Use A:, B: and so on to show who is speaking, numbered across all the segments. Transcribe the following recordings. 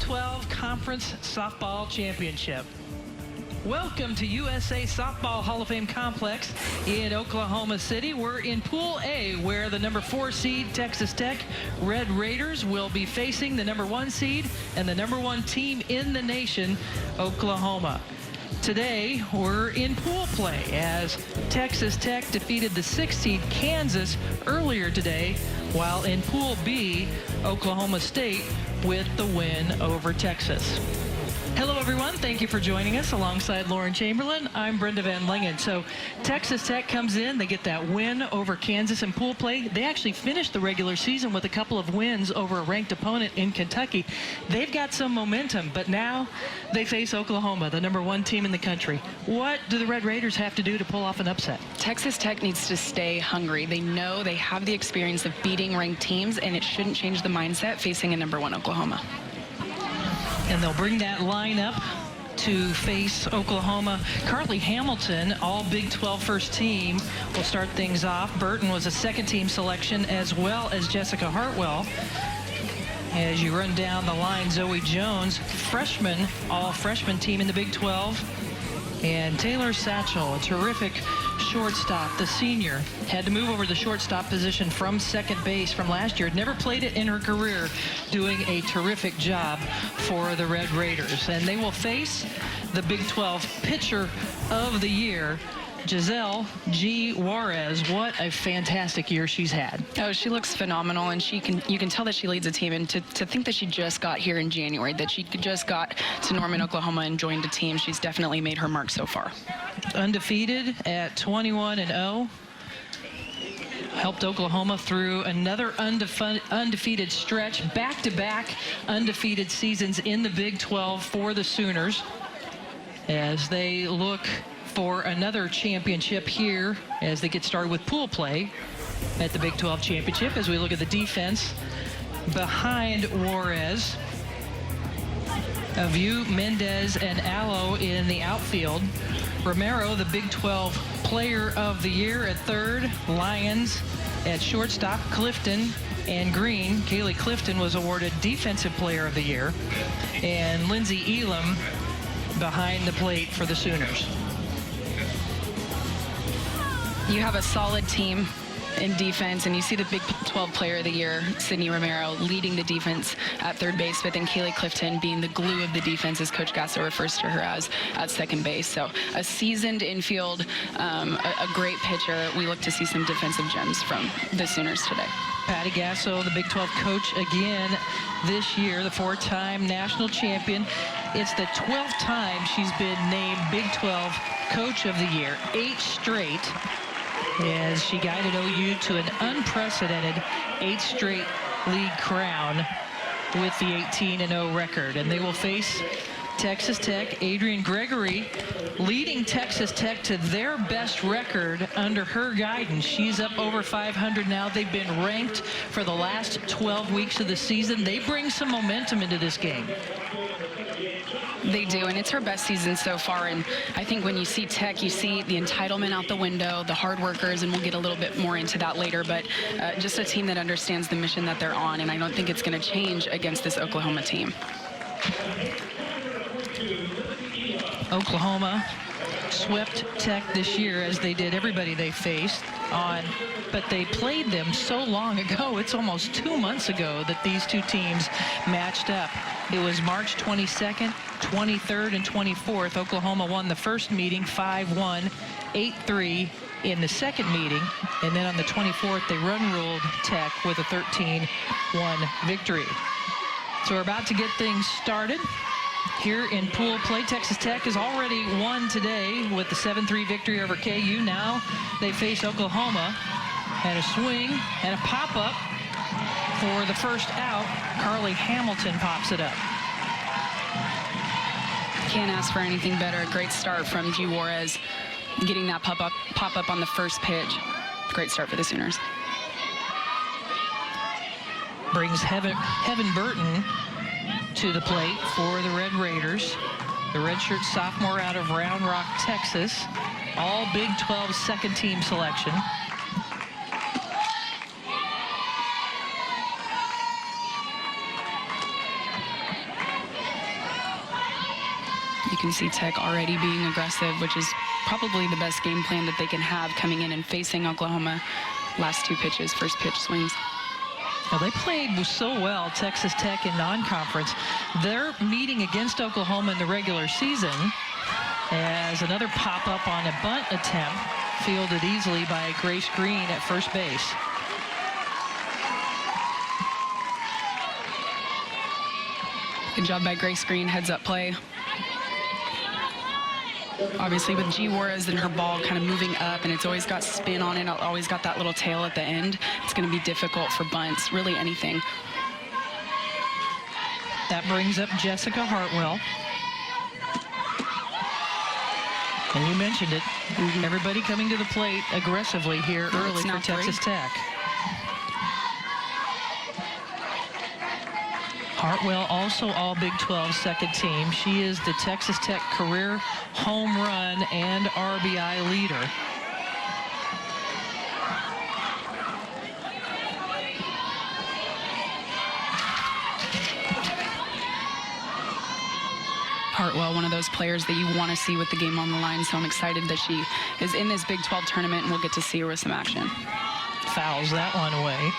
A: 12 Conference Softball Championship. Welcome to USA Softball Hall of Fame Complex in Oklahoma City. We're in Pool A, where the number 4 seed Texas Tech Red Raiders will be facing the number 1 seed and the number 1 team in the nation, Oklahoma. Today, we're in pool play as Texas Tech defeated the 6th seed Kansas earlier today, while in Pool B, Oklahoma State with the win over Texas. Hello, everyone. Thank you for joining us. Alongside Lauren Chamberlain, I'm Brenda Van Lingen. So Texas Tech comes in. They get that win over Kansas in pool play. They actually finished the regular season with a couple of wins over a ranked opponent in Kentucky. They've got some momentum, but now they face Oklahoma, the number 1 team in the country. What do the Red Raiders have to do to pull off an upset?
B: Texas Tech needs to stay hungry. They know they have the experience of beating ranked teams, and it shouldn't change the mindset facing a number 1 Oklahoma.
A: And they'll bring that line up to face Oklahoma. Carly Hamilton, all Big 12 first team, will start things off. Burton was a second-team selection, as well as Jessica Hartwell. As you run down the line, Zoe Jones, freshman, all-freshman team in the Big 12. And Taylor Satchel, a terrific shortstop, the senior, had to move over the shortstop position from second base from last year. Had never played it in her career, doing a terrific job for the Red Raiders. And they will face the Big 12 Pitcher of the Year, Giselle G. Juarez. What a fantastic year she's had.
B: Oh, she looks phenomenal, and you can tell that she leads a team. And to think that she just got here in January, that she just got to Norman, Oklahoma and joined a team, she's definitely made her mark so far.
A: Undefeated at 21-0. Helped Oklahoma through another undefeated stretch, back-to-back undefeated seasons in the Big 12 for the Sooners, as they look for another championship here as they get started with pool play at the Big 12 Championship. As we look at the defense behind Juarez, Aviu, Mendez, and Allo in the outfield. Romero, the Big 12 Player of the Year at third. Lyons at shortstop. Clifton and Green. Kaylee Clifton was awarded Defensive Player of the Year. And Lindsey Elam behind the plate for the Sooners.
B: You have a solid team in defense, and you see the Big 12 Player of the Year, Sydney Romero, leading the defense at third base, but then Kaylee Clifton being the glue of the defense, as Coach Gasso refers to her as, at second base. So a seasoned infield, a great pitcher. We look to see some defensive gems from the Sooners today.
A: Patty Gasso, the Big 12 coach again this year, the 4-time national champion. It's the 12th time she's been named Big 12 Coach of the Year, 8 straight, as she guided OU to an unprecedented 8th straight league crown with the 18-0 record. And they will face Texas Tech. Adrian Gregory leading Texas Tech to their best record under her guidance. She's up over 500 now. They've been ranked for the last 12 weeks of the season. They bring some momentum into this game.
B: They do, and it's her best season so far. And I think when you see Tech, you see the entitlement out the window, the hard workers, and we'll get a little bit more into that later. But just a team that understands the mission that they're on, and I don't think it's going to change against this Oklahoma team.
A: Oklahoma swept Tech this year, as they did everybody they faced but they played them so long ago. It's almost 2 months ago that these two teams matched up. It was March 22nd, 23rd, and 24th. Oklahoma won the first meeting 5-1, 8-3 in the second meeting, and then on the 24th they run-ruled Tech with a 13-1 victory. So we're about to get things started here in pool play. Texas Tech has already won today with the 7-3 victory over KU. Now they face Oklahoma, and a swing and a pop-up for the first out. Carly Hamilton pops it up.
B: Can't ask for anything better. A great start from G. Juarez, getting that pop-up on the first pitch. Great start for the Sooners.
A: Brings Heaven Burton to the plate for the Red Raiders. The redshirt sophomore out of Round Rock, Texas. All Big 12 second team selection.
B: You can see Tech already being aggressive, which is probably the best game plan that they can have coming in and facing Oklahoma. Last 2 pitches, first pitch swings.
A: Well, they played so well, Texas Tech in non-conference. They're meeting against Oklahoma in the regular season as another pop-up on a bunt attempt, fielded easily by Grace Green at first base.
B: Good job by Grace Green, heads-up play. Obviously with G. Juarez and her ball kind of moving up, and it's always got spin on it, always got that little tail at the end, it's going to be difficult for bunts, really anything.
A: That brings up Jessica Hartwell. And you mentioned it. Everybody coming to the plate aggressively here early for Texas Tech. Hartwell also all Big 12 second team. She is the Texas Tech career home run and RBI leader.
B: Hartwell, one of those players that you want to see with the game on the line, so I'm excited that she is in this Big 12 tournament and we'll get to see her with some action.
A: Fouls that one away.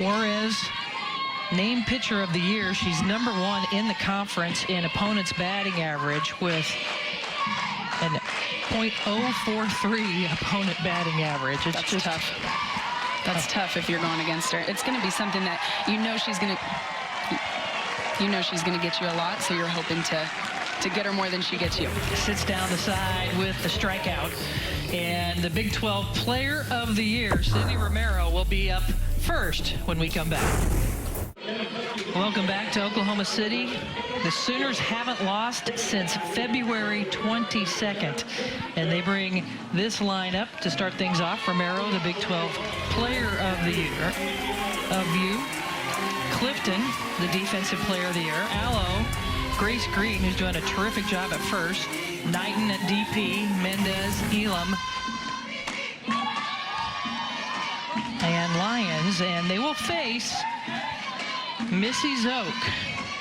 A: Juarez, named pitcher of the year. She's #1 in the conference in opponent's batting average with an .043 opponent batting average. It's
B: That's
A: just
B: tough. That's tough if you're going against her. It's going to be something that you know she's going to get you a lot, so you're hoping to get her more than she gets you.
A: Sits down the side with the strikeout. And the Big 12 Player of the Year, Sydney Romero, will be up first when we come back. Welcome back to Oklahoma City. The Sooners haven't lost since February 22nd. And they bring this lineup to start things off. Romero, the Big 12 Player of the Year. Of you, Clifton, the Defensive Player of the Year. Allo, Grace Green, who's doing a terrific job at first. Knighton at DP, Mendez, Elam, and Lyons. And they will face Missy Zoke,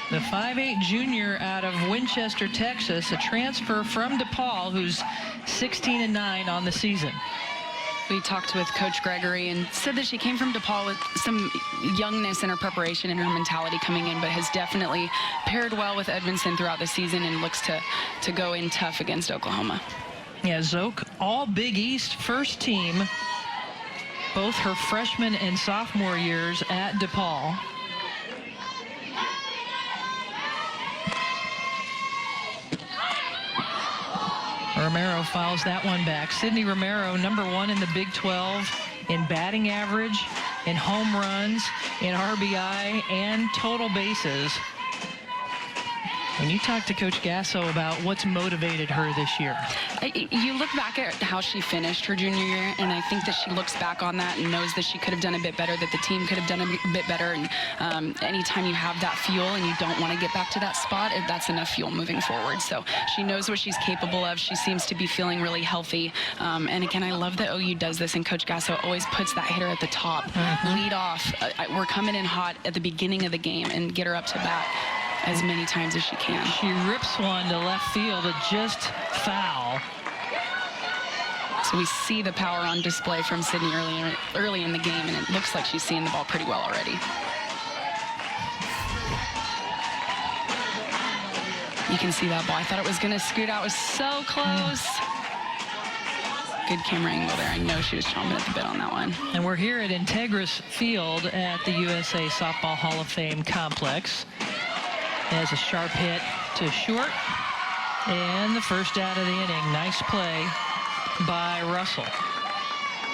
A: the 5'8" junior out of Winchester, Texas, a transfer from DePaul, who's 16-9 on the season.
B: We talked with Coach Gregory and said that she came from DePaul with some youngness in her preparation and her mentality coming in, but has definitely paired well with Edmondson throughout the season and looks to go in tough against Oklahoma.
A: Yeah, Zoke, all Big East first team, both her freshman and sophomore years at DePaul. Romero fouls that one back. Sydney Romero, #1 in the Big 12 in batting average, in home runs, in RBI, and total bases. When you talk to Coach Gasso about what's motivated her this year.
B: You look back at how she finished her junior year, and I think that she looks back on that and knows that she could have done a bit better, that the team could have done a bit better. And anytime you have that fuel and you don't want to get back to that spot, that's enough fuel moving forward. So she knows what she's capable of. She seems to be feeling really healthy. And again, I love that OU does this, and Coach Gasso always puts that hitter at the top. Lead off. We're coming in hot at the beginning of the game and get her up to bat as many times as she can.
A: She rips one to left field, just foul.
B: So we see the power on display from Sydney early in the game, and it looks like she's seeing the ball pretty well already. You can see that ball. I thought it was going to scoot out. It was so close. Good camera angle there. I know she was chomping at the bit on that one.
A: And we're here at Integris Field at the USA Softball Hall of Fame complex. Has a sharp hit to short, and the first out of the inning. Nice play by Russell.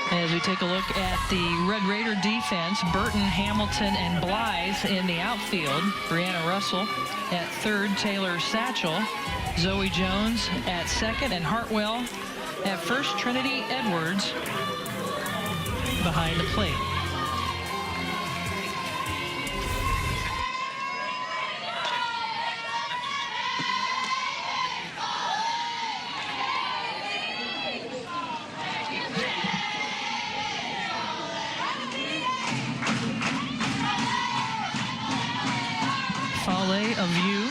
A: As we take a look at the Red Raider defense, Burton, Hamilton, and Blythe in the outfield. Brianna Russell at third, Taylor Satchel, Zoe Jones at second, and Hartwell at first. Trinity Edwards behind the plate. Valet of you.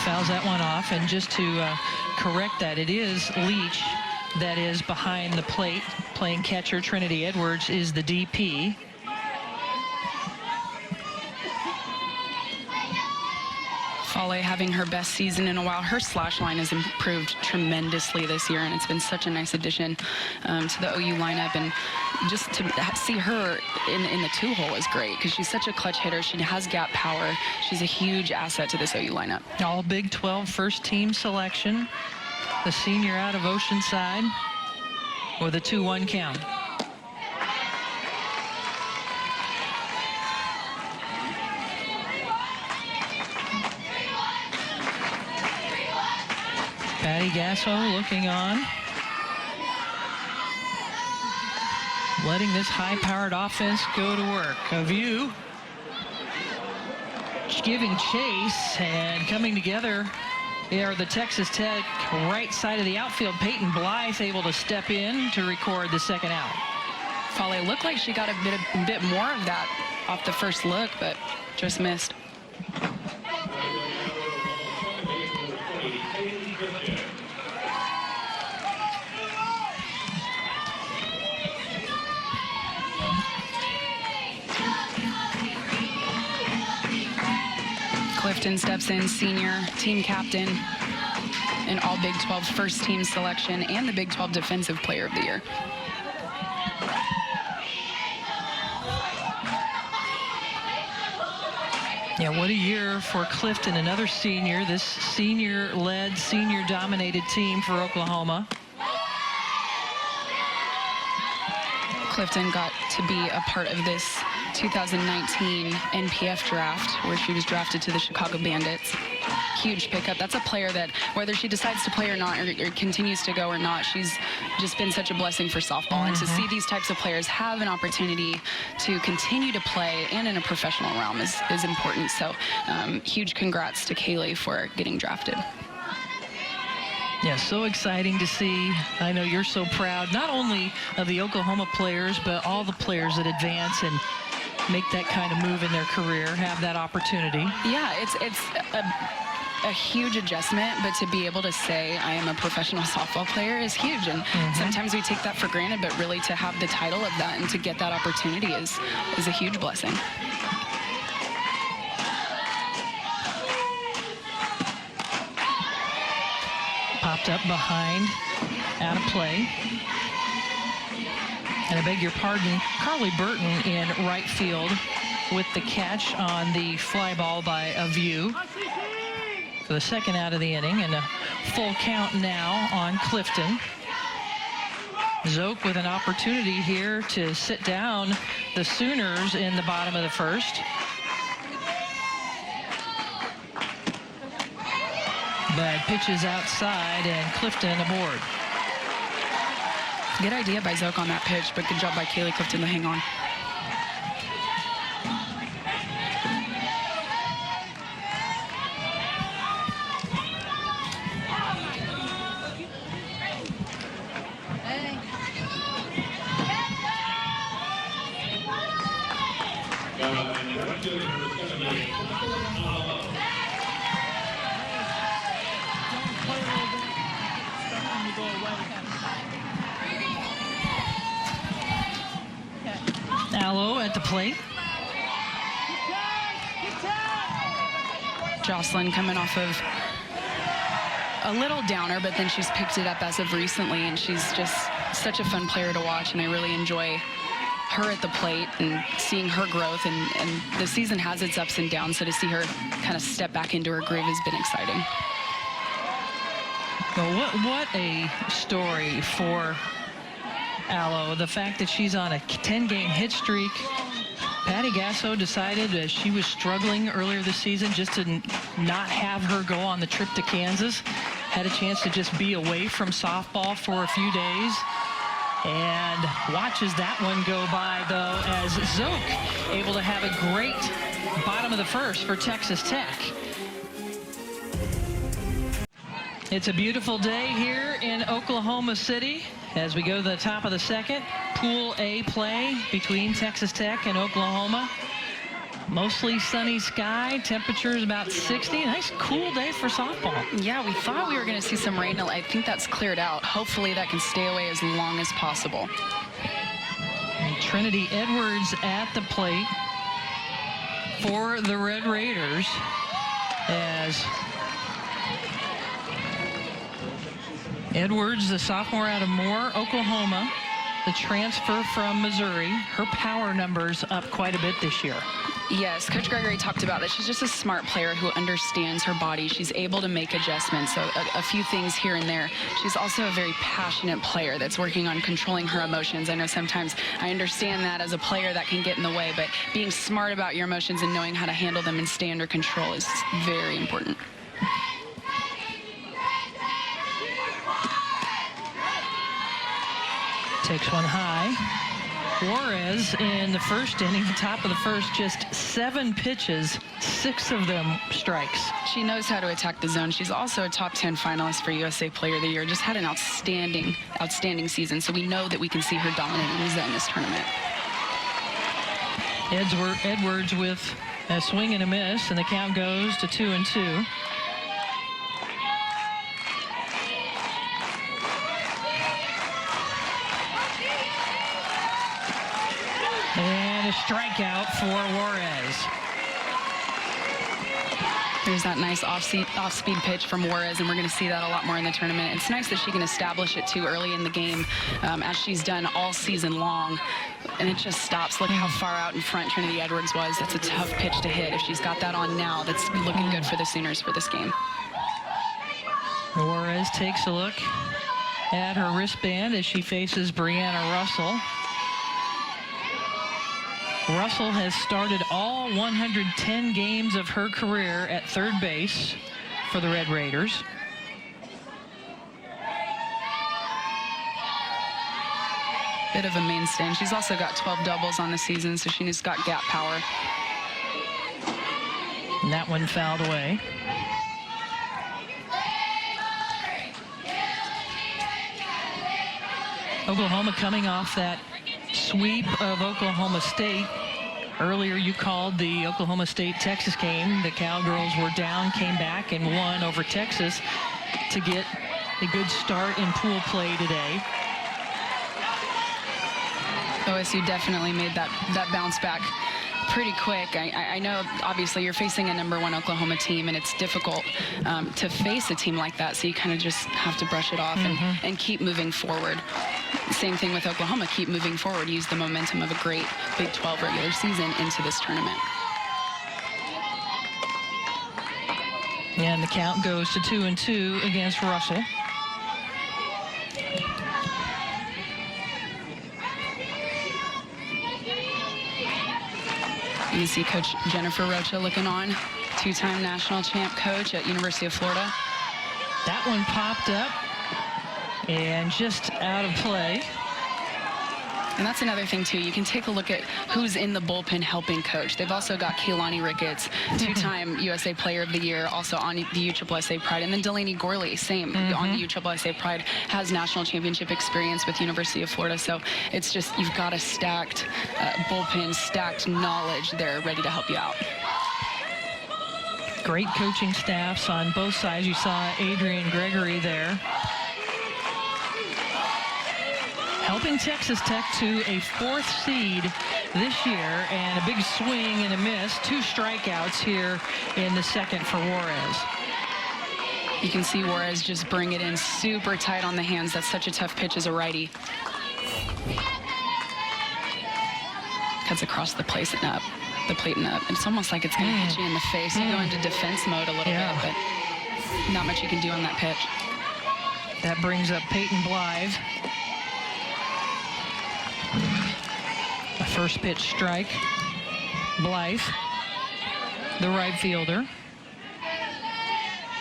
A: Fouls that one off, and just to correct that, it is Leach that is behind the plate playing catcher. Trinity Edwards is the DP.
B: Fale having her best season in a while. Her slash line has improved tremendously this year, and it's been such a nice addition to the OU lineup. And just to see her in the two-hole is great because she's such a clutch hitter. She has gap power. She's a huge asset to this OU lineup.
A: All Big 12 first team selection. The senior out of Oceanside with a 2-1 count. Patty Gasso looking on. Letting this high-powered offense go to work. A view. Giving chase and coming together. They are the Texas Tech right side of the outfield. Peyton Blythe able to step in to record the second out.
B: Fale looked like she got a bit more of that off the first look, but just missed. Clifton steps in, senior, team captain, and all Big 12 first team selection and the Big 12 Defensive Player of the Year.
A: Yeah, what a year for Clifton, another senior, this senior-led, senior-dominated team for Oklahoma.
B: Clifton got to be a part of this 2019 NPF draft where she was drafted to the Chicago Bandits. Huge pickup. That's a player that whether she decides to play or not, or continues to go or not, she's just been such a blessing for softball. And to see these types of players have an opportunity to continue to play and in a professional realm is important. So huge congrats to Kaylee for getting drafted.
A: Yeah, so exciting to see. I know you're so proud, not only of the Oklahoma players, but all the players that advance and make that kind of move in their career, have that opportunity.
B: Yeah, it's a huge adjustment, but to be able to say I am a professional softball player is huge. And sometimes we take that for granted, but really to have the title of that and to get that opportunity is a huge blessing.
A: Popped up behind, out of play. And I beg your pardon, Carly Burton in right field with the catch on the fly ball by a view for the second out of the inning, and a full count now on Clifton. Zoke with an opportunity here to sit down the Sooners in the bottom of the first. But pitches outside and Clifton aboard.
B: Good idea by Zoke on that pitch, but good job by Kaylee Clifton to hang on.
A: Allo at the plate.
B: Jocelyn coming off of a little downer, but then she's picked it up as of recently, and she's just such a fun player to watch, and I really enjoy her at the plate and seeing her growth, and the season has its ups and downs, so to see her kind of step back into her groove has been exciting.
A: Well, what a story for Allo. The fact that she's on a 10-game hit streak. Patty Gasso decided as she was struggling earlier this season just to not have her go on the trip to Kansas. Had a chance to just be away from softball for a few days. And watches that one go by, though, as Zoke able to have a great bottom of the first for Texas Tech. It's a beautiful day here in Oklahoma City as we go to the top of the second. Pool A play between Texas Tech and Oklahoma. Mostly sunny sky, temperatures about 60. Nice cool day for softball.
B: Yeah, we thought we were going to see some rain. I think that's cleared out. Hopefully that can stay away as long as possible.
A: And Trinity Edwards at the plate for the Red Raiders, as Edwards, the sophomore out of Moore, Oklahoma, the transfer from Missouri. Her power numbers up quite a bit this year.
B: Yes, Coach Gregory talked about that. She's just a smart player who understands her body. She's able to make adjustments, so a few things here and there. She's also a very passionate player that's working on controlling her emotions. I know sometimes I understand that as a player that can get in the way, but being smart about your emotions and knowing how to handle them and stay under control is very important.
A: Takes one high. Juarez in the first inning, the top of the first, just 7 pitches, 6 of them strikes.
B: She knows how to attack the zone. She's also a top 10 finalist for USA Player of the Year. Just had an outstanding season, so we know that we can see her dominating the zone this tournament.
A: Edwards with a swing and a miss, and the count goes to 2-2. And a strikeout for Juarez.
B: There's that nice off-speed pitch from Juarez, and we're going to see that a lot more in the tournament. It's nice that she can establish it too early in the game, as she's done all season long. And it just stops. Look how far out in front Trinity Edwards was. That's a tough pitch to hit. If she's got that on now, that's looking good for the Sooners for this game.
A: Juarez takes a look at her wristband as she faces Brianna Russell. Russell has started all 110 games of her career at third base for the Red Raiders.
B: Bit of a mainstay. And she's also got 12 doubles on the season, so she's got gap power.
A: And that one fouled away. Oklahoma coming off that sweep of Oklahoma State. Earlier you called the Oklahoma State-Texas game. The Cowgirls were down, came back, and won over Texas to get a good start in pool play today.
B: OSU definitely made that bounce back pretty quick. I know obviously you're facing a #1 Oklahoma team, and it's difficult to face a team like that, so you kind of just have to brush it off and keep moving forward. Same thing with Oklahoma, keep moving forward, use the momentum of a great Big 12 regular season into this tournament.
A: And the count goes to 2-2 against Russell.
B: You see Coach Jennifer Rocha looking on, 2-time national champ coach at University of Florida.
A: That one popped up and just out of play.
B: And that's another thing, too. You can take a look at who's in the bullpen helping coach. They've also got Keilani Ricketts, 2-time USA Player of the Year, also on the USSSA Pride. And then Delaney Gorley, same, on the USSSA Pride, has national championship experience with University of Florida. So it's just, you've got a stacked bullpen, stacked knowledge there ready to help you out.
A: Great coaching staffs on both sides. You saw Adrian Gregory there, helping Texas Tech to a 4th seed this year, and a big swing and a miss. 2 strikeouts here in the second for Juarez.
B: You can see Juarez just bring it in super tight on the hands. That's such a tough pitch as a righty. Cuts across the plate and up. It's almost like it's going to hit you in the face. You go into defense mode a little bit, but not much you can do on that pitch.
A: That brings up Peyton Blythe. A first pitch strike. Blythe, the right fielder.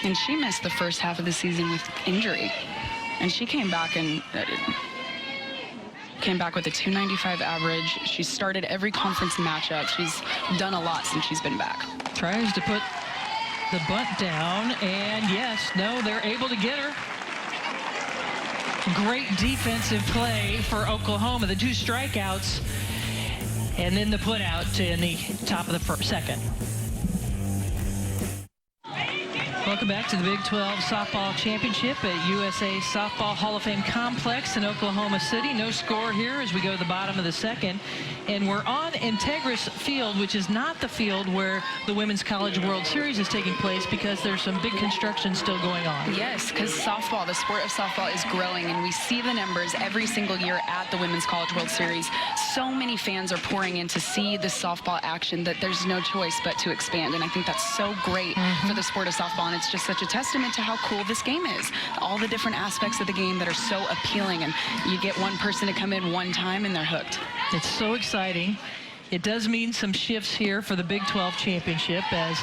B: And she missed the first half of the season with injury. And she came back and with a .295 average. She started every conference matchup. She's done a lot since she's been back.
A: Tries to put the bunt down, and yes, no, they're able to get her. Great defensive play for Oklahoma. The 2 strikeouts and then the put out in the top of the second. Welcome back to the Big 12 Softball Championship at USA Softball Hall of Fame Complex in Oklahoma City. No score here as we go to the bottom of the second. And we're on Integris Field, which is not the field where the Women's College World Series is taking place because there's some big construction still going on.
B: Yes, because softball, the sport of softball is growing, and we see the numbers every single year at the Women's College World Series. So many fans are pouring in to see the softball action that there's no choice but to expand, and I think that's so great for the sport of softball, and it's just such a testament to how cool this game is. All the different aspects of the game that are so appealing, and you get one person to come in one time and they're hooked.
A: It's so exciting. It does mean some shifts here for the Big 12 Championship as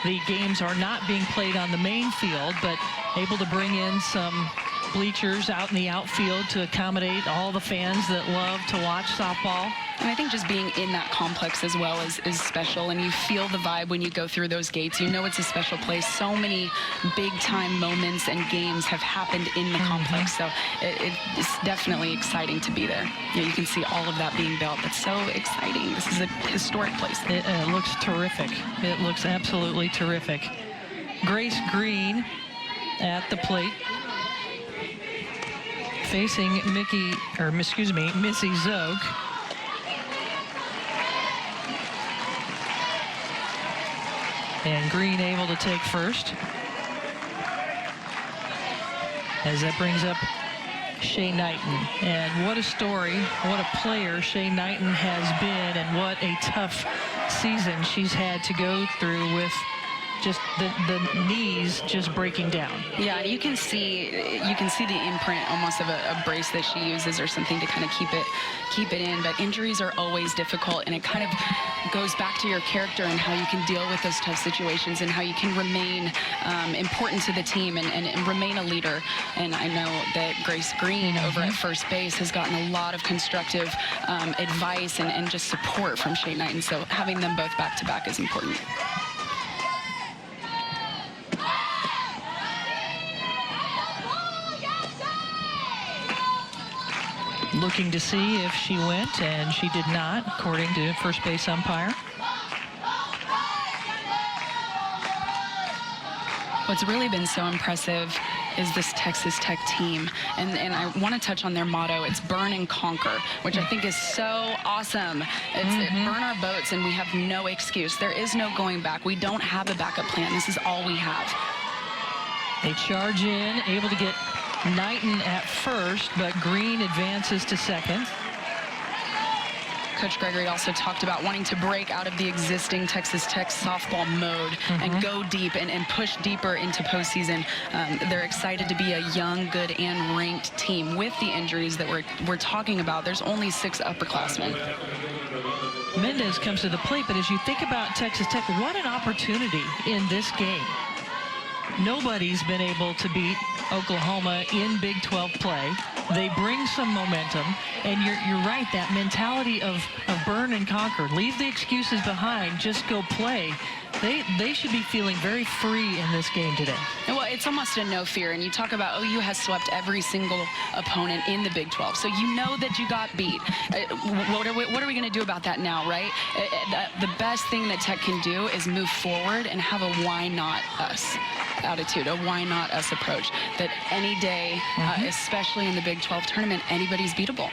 A: the games are not being played on the main field, but able to bring in some bleachers out in the outfield to accommodate all the fans that love to watch softball.
B: And I think just being in that complex as well is special, and you feel the vibe when you go through those gates. You know it's a special place. So many big-time moments and games have happened in the complex, so it's definitely exciting to be there. You can see all of that being built. It's so exciting. This is a historic place.
A: It looks terrific. It looks absolutely terrific. Grace Green at the plate, facing Missy Zook. And Green able to take first. As that brings up Shay Knighton. And what a story, what a player Shay Knighton has been, and what a tough season she's had to go through with just the knees just breaking down.
B: Yeah, you can see the imprint almost of a brace that she uses or something to kind of keep it in. But injuries are always difficult, and it kind of goes back to your character and how you can deal with those tough situations and how you can remain important to the team and remain a leader. And I know that Grace Green over at first base has gotten a lot of constructive advice and just support from Shay Knighton. So having them both back to back is important.
A: Looking to see if she went, and she did not, according to first base umpire.
B: What's really been so impressive is this Texas Tech team, and I want to touch on their motto. It's burn and conquer, which I think is so awesome. It's burn our boats and we have no excuse. There is no going back. We don't have a backup plan. This is all we have.
A: They charge in, able to get Knighton at first, but Green advances to second.
B: Coach Gregory also talked about wanting to break out of the existing Texas Tech softball mode and go deep and push deeper into postseason. They're excited to be a young, good, and ranked team. With the injuries that we're talking about, there's only 6 upperclassmen.
A: Mendez comes to the plate, but as you think about Texas Tech, what an opportunity in this game. Nobody's been able to beat Oklahoma in Big 12 play. They bring some momentum, and you're right, that mentality of burn and conquer. Leave the excuses behind, just go play. They should be feeling very free in this game today.
B: Well, it's almost a no fear, and you talk about OU has swept every single opponent in the Big 12, so you know that you got beat. What are we going to do about that now, right? The best thing that Tech can do is move forward and have a why not us attitude, a why not us approach, that any day, especially in the Big 12 tournament, anybody's beatable.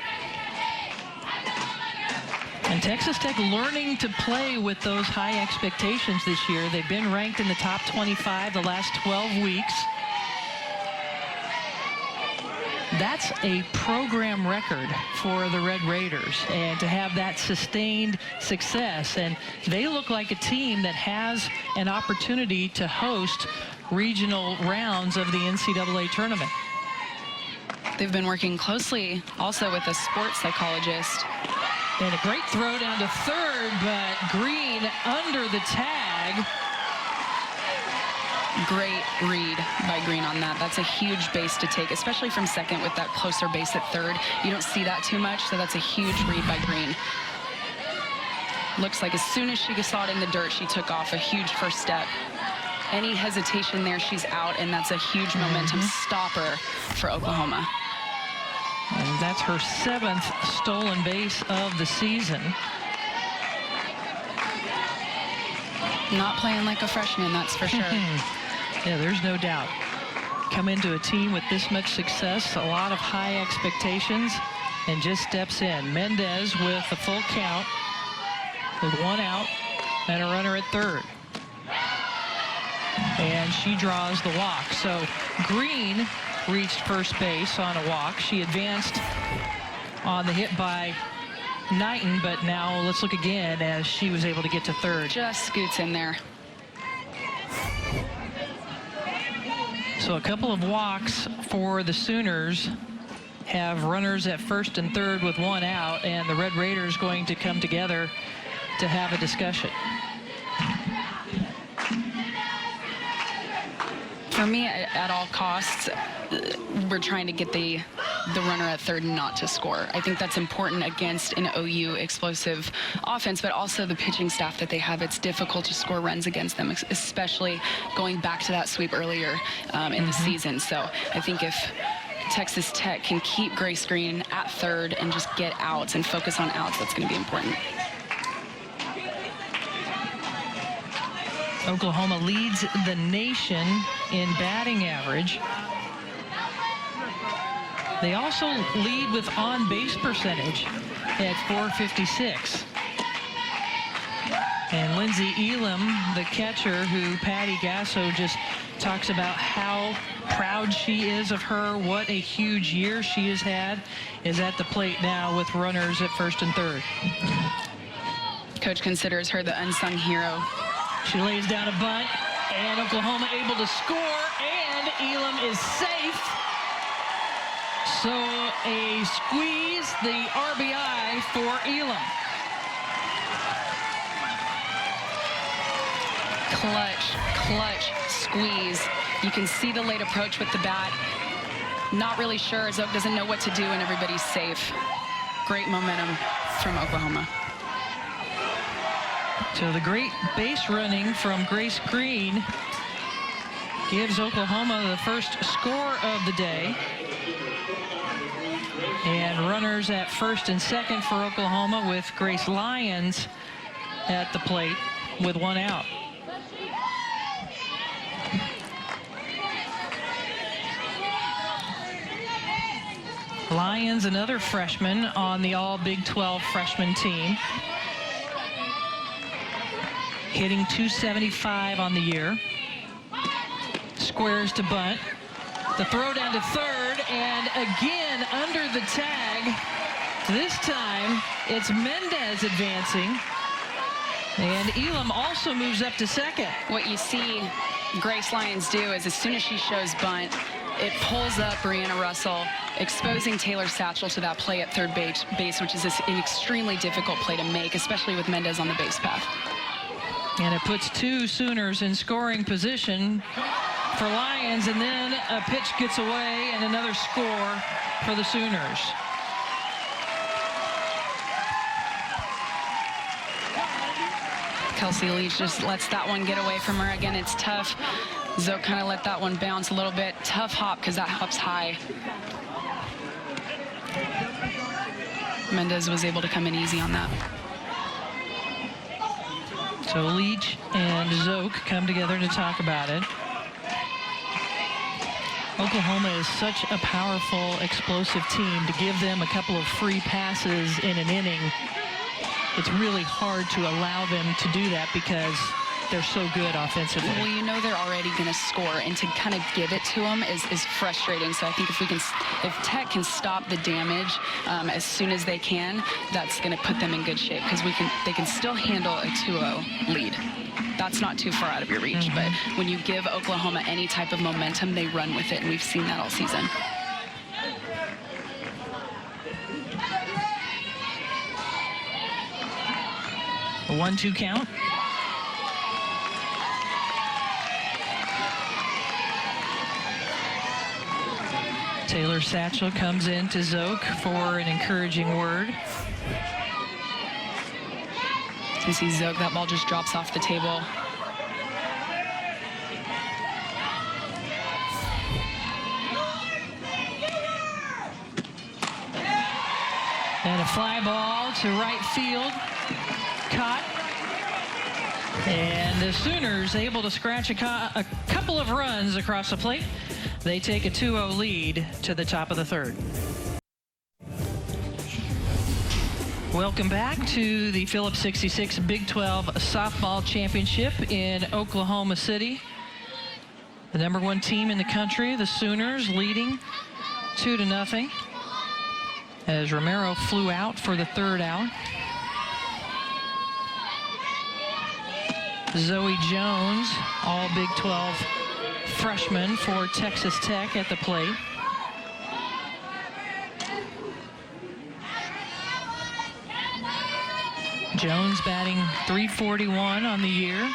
A: And Texas Tech learning to play with those high expectations this year. They've been ranked in the top 25 the last 12 weeks. That's a program record for the Red Raiders, and to have that sustained success. And they look like a team that has an opportunity to host regional rounds of the NCAA tournament.
B: They've been working closely also with a sports psychologist.
A: And a great throw down to third, but Green under the tag.
B: Great read by Green on that. That's a huge base to take, especially from second with that closer base at third. You don't see that too much, so that's a huge read by Green. Looks like as soon as she saw it in the dirt, she took off a huge first step. Any hesitation there, she's out, and that's a huge momentum stopper for Oklahoma.
A: And that's her 7th stolen base of the season.
B: Not playing like a freshman, that's for sure.
A: Yeah, there's no doubt. Come into a team with this much success, a lot of high expectations, and just steps in. Mendez with a full count with 1 out and a runner at third. And she draws the walk. So Green reached first base on a walk. She advanced on the hit by Knighton, but now let's look again as she was able to get to third.
B: Just scoots in there.
A: So a couple of walks for the Sooners have runners at first and third with 1 out, and the Red Raiders going to come together to have a discussion.
B: For me, at all costs, we're trying to get the runner at third and not to score. I think that's important against an OU explosive offense, but also the pitching staff that they have. It's difficult to score runs against them, especially going back to that sweep earlier in the season. So I think if Texas Tech can keep Grace Green at third and just get outs and focus on outs, that's going to be important.
A: Oklahoma leads the nation in batting average. They also lead with on-base percentage at .456. And Lindsey Elam, the catcher, who Patty Gasso just talks about how proud she is of her, what a huge year she has had, is at the plate now with runners at first and third.
B: Coach considers her the unsung hero.
A: She lays down a bunt, and Oklahoma able to score, and Elam is safe. So a squeeze, the RBI for Elam. Clutch squeeze. You can see the late approach with the bat. Not really sure. Zook doesn't know what to do, and everybody's safe. Great momentum from Oklahoma. So the great base running from Grace Green gives Oklahoma the first score of the day. And runners at first and second for Oklahoma with Grace Lyons at the plate with 1 out. Lyons, another freshman on the all Big 12 freshman team. Hitting .275 on the year. Squares to bunt. The throw down to third, and again under the tag. This time it's Mendez advancing, and Elam also moves up to second. What you see Grace Lyons do is as soon as she shows bunt, it pulls up Brianna Russell, exposing Taylor Satchel to that play at third base, which is an extremely difficult play to make, especially with Mendez on the base path. And it puts 2 Sooners in scoring position for Lyons, and then a pitch gets away and another score for the Sooners.
B: Kelsey Leach just lets that one get away from her. Again, it's tough. Zoe kind of let that one bounce a little bit. Tough hop because that hop's high. Mendez was able to come in easy on that.
A: So Leach and Zoke come together to talk about it. Oklahoma is such a powerful, explosive team. To give them a couple of free passes in an inning, it's really hard to allow them to do that because they're so good offensively.
B: Well, you know they're already going to score, and to kind of give it to them is frustrating. So I think if Tech can stop the damage as soon as they can, that's going to put them in good shape because they can still handle a 2-0 lead. That's not too far out of your reach, but when you give Oklahoma any type of momentum, they run with it, and we've seen that all season.
A: A 1-2 count. Taylor Satchel comes in to Zoke for an encouraging word.
B: You see Zoke, that ball just drops off the table.
A: And a fly ball to right field. Caught. And the Sooners able to scratch a couple of runs across the plate. They take a 2-0 lead to the top of the third. Welcome back to the Phillips 66 Big 12 Softball Championship in Oklahoma City. The #1 team in the country, the Sooners, leading 2-0 as Romero flew out for the third out. Zoe Jones, all Big 12 freshman for Texas Tech at the plate. Jones batting .341 on the year.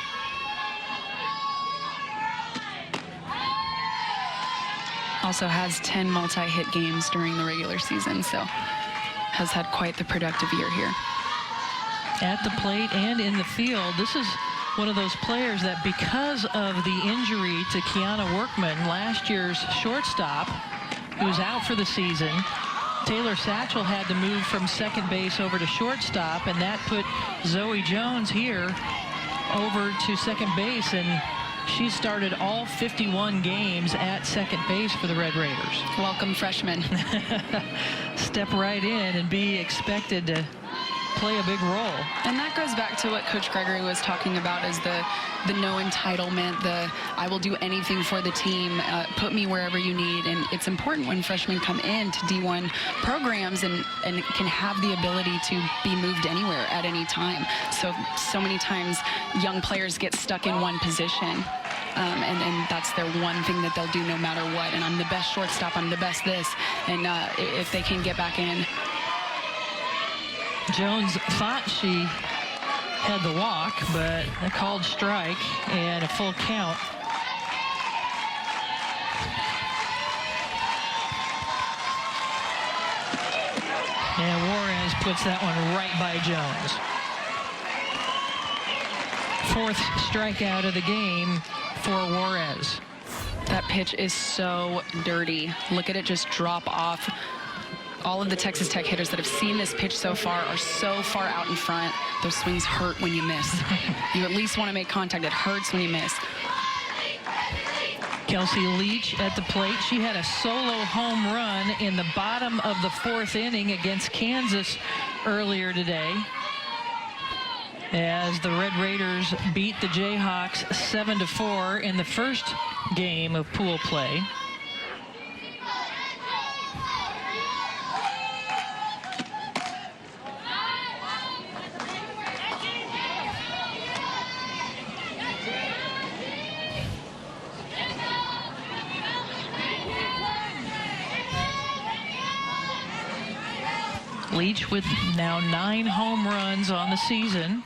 B: Also has 10 multi-hit games during the regular season, so has had quite the productive year here.
A: At the plate and in the field, this is one of those players that, because of the injury to Kiana Workman, last year's shortstop, who's out for the season, Taylor Satchel had to move from second base over to shortstop, and that put Zoe Jones here over to second base, and she started all 51 games at second base for the Red Raiders.
B: Welcome, freshman.
A: Step right in and be expected to play a big role.
B: And that goes back to what Coach Gregory was talking about, is the no entitlement, the I will do anything for the team, put me wherever you need. And it's important when freshmen come in to D1 programs and can have the ability to be moved anywhere at any time. So many times young players get stuck in one position. And that's their one thing that they'll do no matter what. And I'm the best shortstop, I'm the best this. And if they can get back in.
A: Jones thought she had the walk, but a called strike and a full count. And Juarez puts that one right by Jones. Fourth strikeout of the game for Juarez.
B: That pitch is so dirty. Look at it just drop off. All of the Texas Tech hitters that have seen this pitch so far are so far out in front. Those swings hurt when you miss. You at least want to make contact. It hurts when you miss.
A: Kelsey Leach at the plate. She had a solo home run in the bottom of the fourth inning against Kansas earlier today, as the Red Raiders beat the Jayhawks 7-4 in the first game of pool play. Leach with now 9 home runs on the season.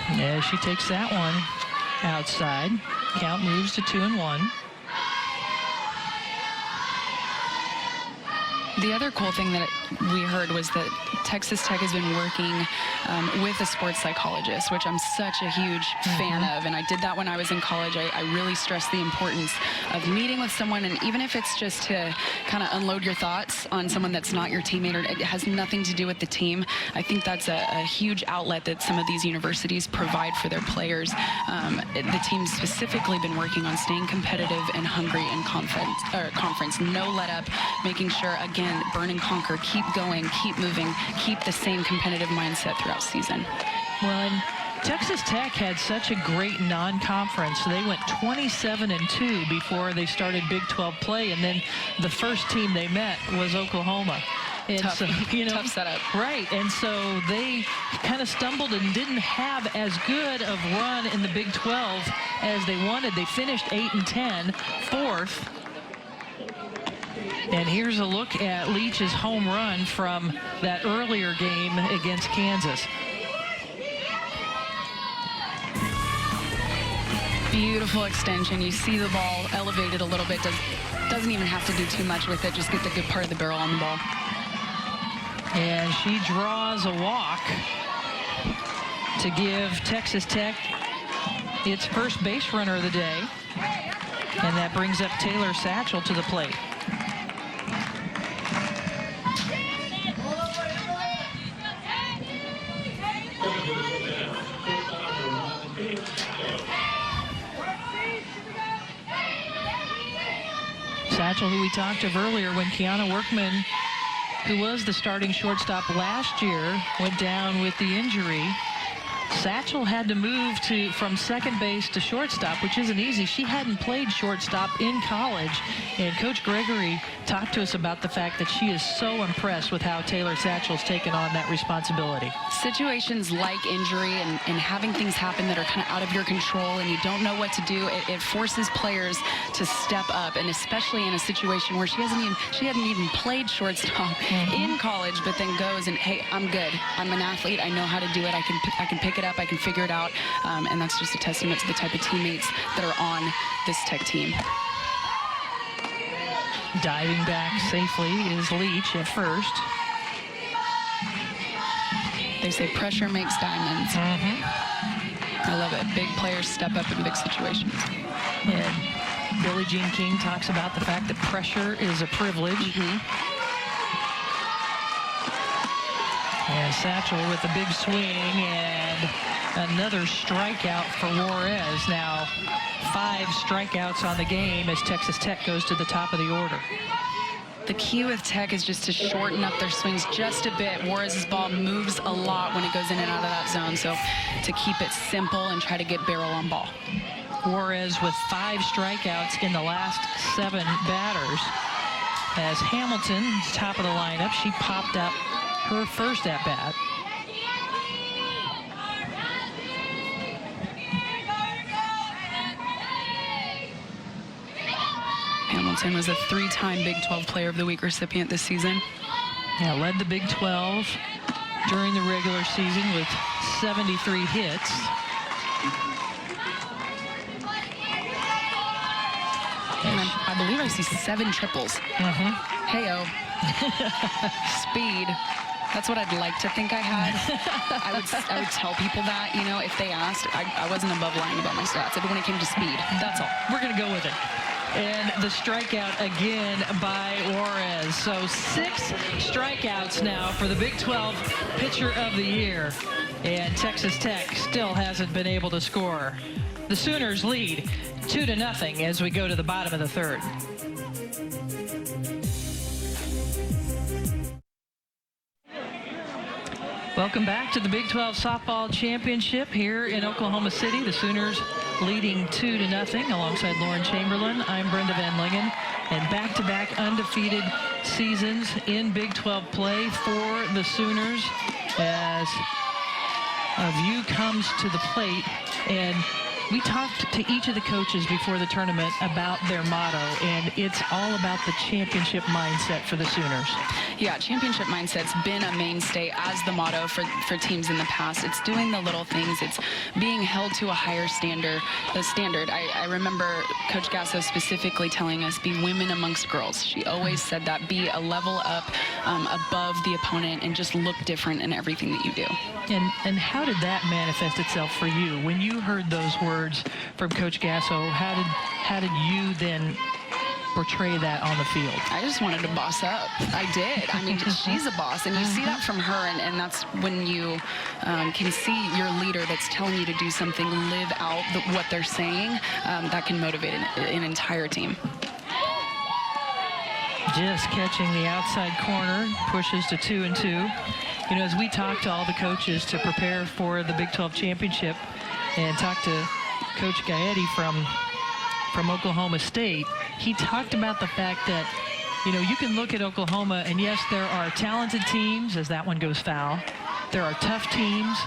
A: As she takes that one outside. Count moves to 2-1.
B: The other cool thing that we heard was that Texas Tech has been working with a sports psychologist, which I'm such a huge fan of. And I did that when I was in college. I really stress the importance of meeting with someone, and even if it's just to kind of unload your thoughts on someone that's not your teammate or it has nothing to do with the team. I think that's a huge outlet that some of these universities provide for their players. The team's specifically been working on staying competitive and hungry in conference. No let up, making sure, again, burn and conquer, keep going, keep moving, keep the same competitive mindset throughout season.
A: Well, and Texas Tech had such a great non-conference. They went 27-2 before they started Big 12 play, and then the first team they met was Oklahoma. And
B: tough,
A: so,
B: tough setup.
A: Right, and so they kind of stumbled and didn't have as good of run in the Big 12 as they wanted. They finished 8-10, fourth. And here's a look at Leach's home run from that earlier game against Kansas.
B: Beautiful extension. You see the ball elevated a little bit. Doesn't even have to do too much with it. Just get the good part of the barrel on the ball.
A: And she draws a walk to give Texas Tech its first base runner of the day. And And that brings up Taylor Satchel to the plate. Satchel, who we talked of earlier when Kiana Workman, who was the starting shortstop last year, went down with the injury. Satchel had to move from second base to shortstop, which isn't easy. She hadn't played shortstop in college, and Coach Gregory talked to us about the fact that she is so impressed with how Taylor Satchel's taken on that responsibility.
B: Situations like injury and having things happen that are kind of out of your control and you don't know what to do, it forces players to step up, and especially in a situation where she hadn't even played shortstop in college, but then goes and, hey, I'm good. I'm an athlete. I know how to do it. I can pick it up. I can figure it out. And that's just a testament to the type of teammates that are on this Tech team.
A: Diving back safely is Leach at first.
B: They say pressure makes diamonds. I love it. Big players step up in big situations.
A: And Billie Jean King talks about the fact that pressure is a privilege. And Satchel with a big swing and another strikeout for Juarez. Now 5 strikeouts on the game as Texas Tech goes to the top of the order.
B: The key with Tech is just to shorten up their swings just a bit. Juarez's ball moves a lot when it goes in and out of that zone, so to keep it simple and try to get barrel on ball.
A: Juarez with 5 strikeouts in the last 7 batters. As Hamilton, top of the lineup, she popped up her first at-bat.
B: Hamilton was a 3-time Big 12 Player of the Week recipient this season.
A: Yeah, led the Big 12 during the regular season with 73 hits.
B: And I believe I see 7 triples. Hey-oh. Speed. That's what I'd like to think I had. I would tell people that, you know, if they asked. I wasn't above lying about my stats when it came to speed. That's all.
A: We're going to go with it. And the strikeout again by Juarez. So 6 strikeouts now for the Big 12 Pitcher of the Year. And Texas Tech still hasn't been able to score. The Sooners lead 2-0 as we go to the bottom of the 3rd. Welcome back to the Big 12 Softball Championship here in Oklahoma City. The Sooners leading 2-0 alongside Lauren Chamberlain. I'm Brenda Van Lingen. And back-to-back undefeated seasons in Big 12 play for the Sooners as a view comes to the plate. And we talked to each of the coaches before the tournament about their motto, and it's all about the championship mindset for the Sooners.
B: Yeah, championship mindset's been a mainstay as the motto for teams in the past. It's doing the little things. It's being held to a higher standard. I remember Coach Gasso specifically telling us, be women amongst girls. She always said that. Be a level up above the opponent and just look different in everything that you do.
A: And how did that manifest itself for you? When you heard those words from Coach Gasso, how did you then portray that on the field?
B: I just wanted to boss up. I did. I mean, she's a boss, and you see that from her, and that's when you can see your leader that's telling you to do something, live out what they're saying. That can motivate an entire team.
A: Just catching the outside corner, pushes to 2-2. You know, as we talked to all the coaches to prepare for the Big 12 Championship and talked to Coach Gaetti from Oklahoma State, he talked about the fact that, you know, you can look at Oklahoma and yes, there are talented teams, as that one goes foul. There are tough teams,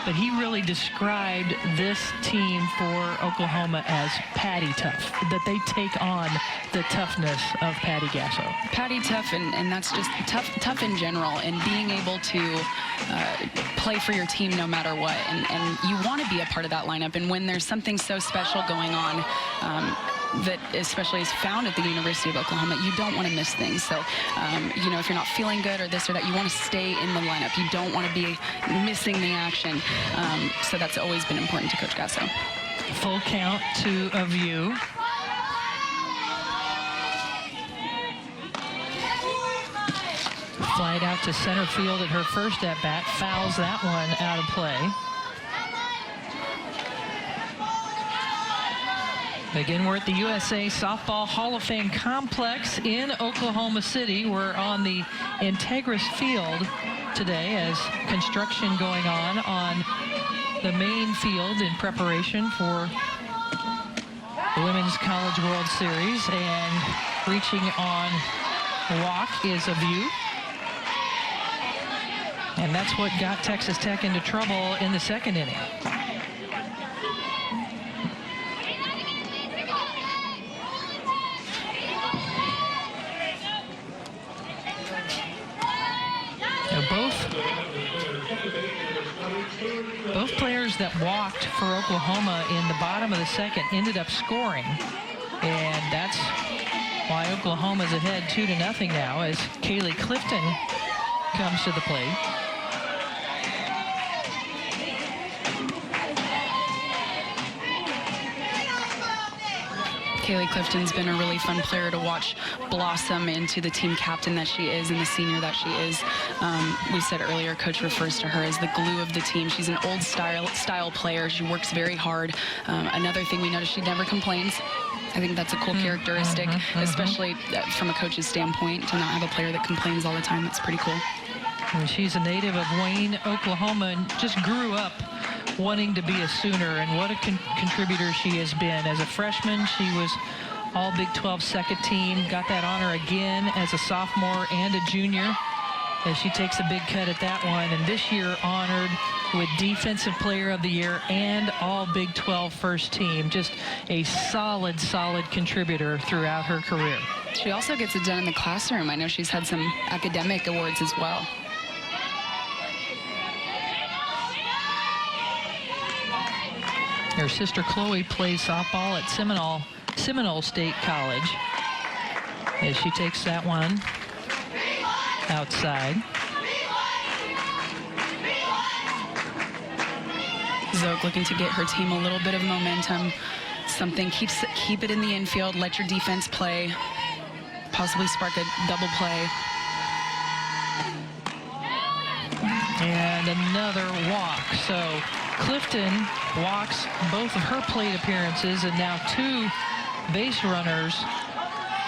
A: but he really described this team for Oklahoma as Patty tough, that they take on the toughness of Patty Gasso.
B: Patty tough, and that's just tough in general, and being able to play for your team no matter what, and you want to be a part of that lineup, and when there's something so special going on, that especially is found at the University of Oklahoma, you don't want to miss things. So, you know, if you're not feeling good or this or that, you want to stay in the lineup. You don't want to be missing the action. So that's always been important to Coach Gasso.
A: Full count, 2 of you. flied out to center field at her first at-bat, fouls that one out of play. Again, we're at the USA Softball Hall of Fame Complex in Oklahoma City. We're on the Integris Field today as construction going on the main field in preparation for the Women's College World Series. And reaching on walk is a view. And that's what got Texas Tech into trouble in the second inning. Both players that walked for Oklahoma in the bottom of the second ended up scoring, and that's why Oklahoma's ahead 2-0 now as Kaylee Clifton comes to the plate.
B: Kaylee Clifton's been a really fun player to watch blossom into the team captain that she is and the senior that she is. We said earlier, Coach refers to her as the glue of the team. She's an old style player. She works very hard. Another thing we noticed, she never complains. I think that's a cool characteristic, especially from a coach's standpoint, to not have a player that complains all the time. That's pretty cool.
A: And she's a native of Wayne, Oklahoma, and just grew up wanting to be a Sooner, and what a contributor she has been. As a freshman, she was all Big 12 second team, got that honor again as a sophomore and a junior, as she takes a big cut at that one, and this year honored with Defensive Player of the Year and all Big 12 first team. Just a solid contributor throughout her career.
B: She also gets it done in the classroom. I know she's had some academic awards as well.
A: Her sister Chloe plays softball at Seminole State College, as she takes that one outside.
B: Zoe looking to get her team a little bit of momentum. Something, keep it in the infield, let your defense play, possibly spark a double play.
A: And another walk. So Clifton walks both of her plate appearances, and now 2 base runners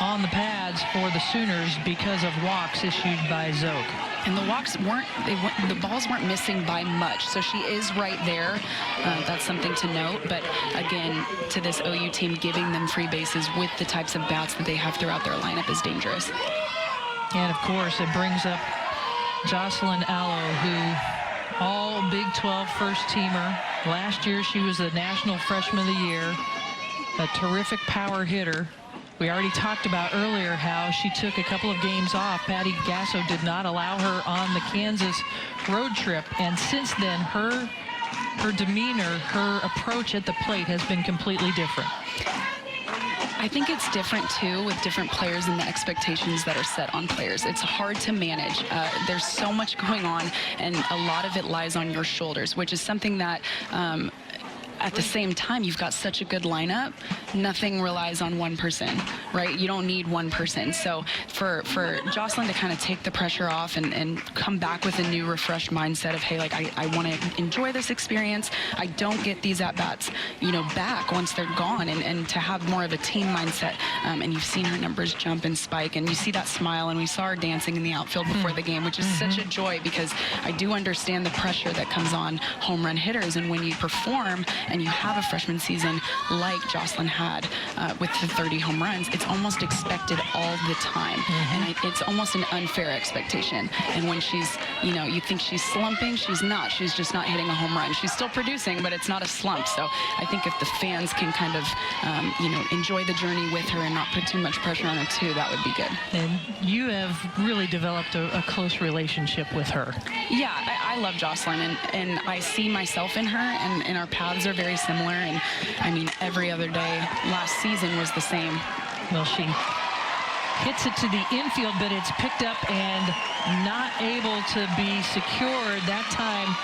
A: on the pads for the Sooners because of walks issued by Zoe.
B: And the walks the balls weren't missing by much, so she is right there. That's something to note. But again, to this OU team, giving them free bases with the types of bats that they have throughout their lineup is dangerous.
A: And of course, it brings up Jocelyn Allo, who all Big 12 first teamer. Last year, she was the National Freshman of the Year, a terrific power hitter. We already talked about earlier how she took a couple of games off. Patty Gasso did not allow her on the Kansas road trip, and since then, her demeanor, her approach at the plate has been completely different.
B: I think it's different, too, with different players and the expectations that are set on players. It's hard to manage. There's so much going on, and a lot of it lies on your shoulders, which is something that at the same time, you've got such a good lineup. Nothing relies on one person, right? You don't need one person. So for Jocelyn to kind of take the pressure off and come back with a new, refreshed mindset of, hey, like, I want to enjoy this experience. I don't get these at-bats, back once they're gone, and to have more of a team mindset. And you've seen her numbers jump and spike, and you see that smile, and we saw her dancing in the outfield before the game, which is such a joy, because I do understand the pressure that comes on home run hitters. And when you perform and you have a freshman season like Jocelyn had with the 30 home runs, it's almost expected all the time. And it's almost an unfair expectation. And when she's, you think she's slumping, she's not. She's just not hitting a home run. She's still producing, but it's not a slump. So I think if the fans can kind of, enjoy the journey with her and not put too much pressure on her too, that would be good.
A: And you have really developed a close relationship with her.
B: Yeah, I love Jocelyn, and I see myself in her, and our paths are very similar. And I mean, every other day last season was the same.
A: Well, she hits it to the infield, but it's picked up and not able to be secured. That time,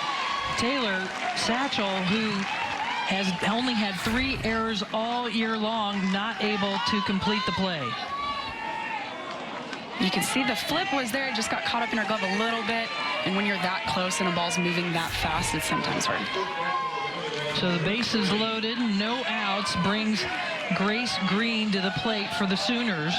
A: Taylor Satchel, who has only had 3 errors all year long, not able to complete the play.
B: You can see the flip was there. It just got caught up in her glove a little bit. And when you're that close and a ball's moving that fast, it's sometimes hard.
A: So the bases loaded, no outs, brings Grace Green to the plate for the Sooners.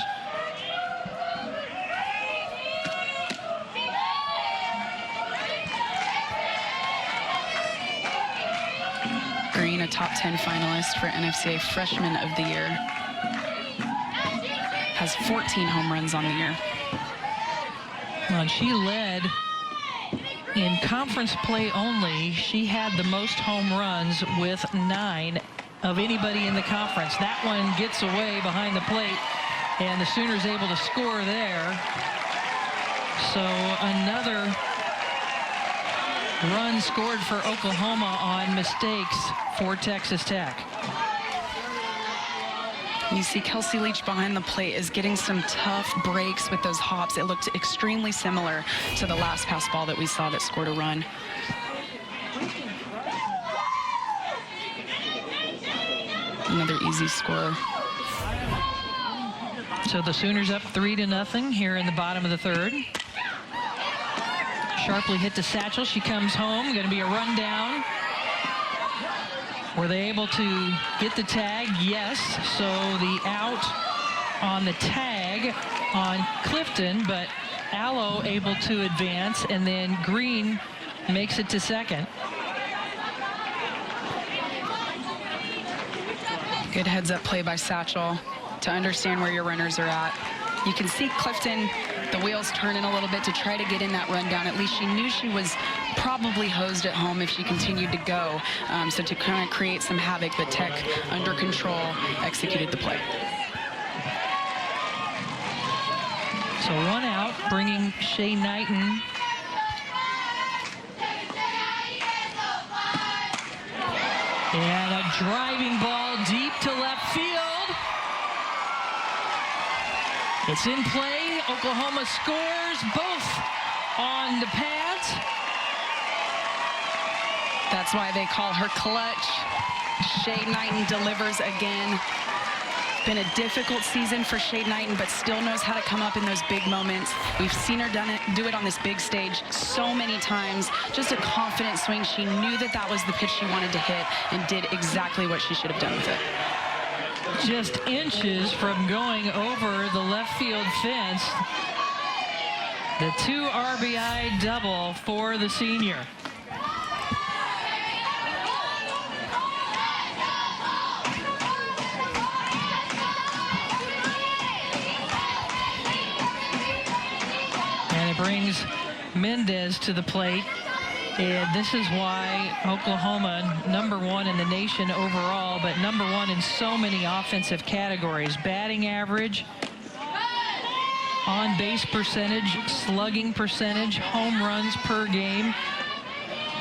B: Green, a top 10 finalist for NFCA Freshman of the Year. Has 14 home runs on the year.
A: Well, and she led in conference play only. She had the most home runs with 9 of anybody in the conference. That one gets away behind the plate, and the Sooners able to score there. So another run scored for Oklahoma on mistakes for Texas Tech.
B: You see Kelsey Leach behind the plate is getting some tough breaks with those hops. It looked extremely similar to the last pass ball that we saw that scored a run. Another easy score.
A: So the Sooners up 3-0 here in the bottom of the third. Sharply hit to Satchel. She comes home. Going to be a rundown. Were they able to get the tag? Yes. So the out on the tag on Clifton, but Allo able to advance, and then Green makes it to second.
B: Good heads-up play by Satchel to understand where your runners are at. You can see Clifton, the wheels turning a little bit to try to get in that rundown. At least she knew she was probably hosed at home if she continued to go. So to kind of create some havoc, but Tech, under control, executed the play.
A: So one out, bringing Shay Knighton. And a driving ball deep to left field. It's in play. Oklahoma scores both on the pads.
B: That's why they call her clutch. Shay Knighton delivers again. Been a difficult season for Shay Knighton, but still knows how to come up in those big moments. We've seen her do it on this big stage so many times. Just a confident swing. She knew that that was the pitch she wanted to hit and did exactly what she should have done with it.
A: Just inches from going over the left field fence. The 2 RBI double for the senior. And it brings Mendez to the plate. And this is why Oklahoma, #1 in the nation overall, but #1 in so many offensive categories. Batting average, on-base percentage, slugging percentage, home runs per game.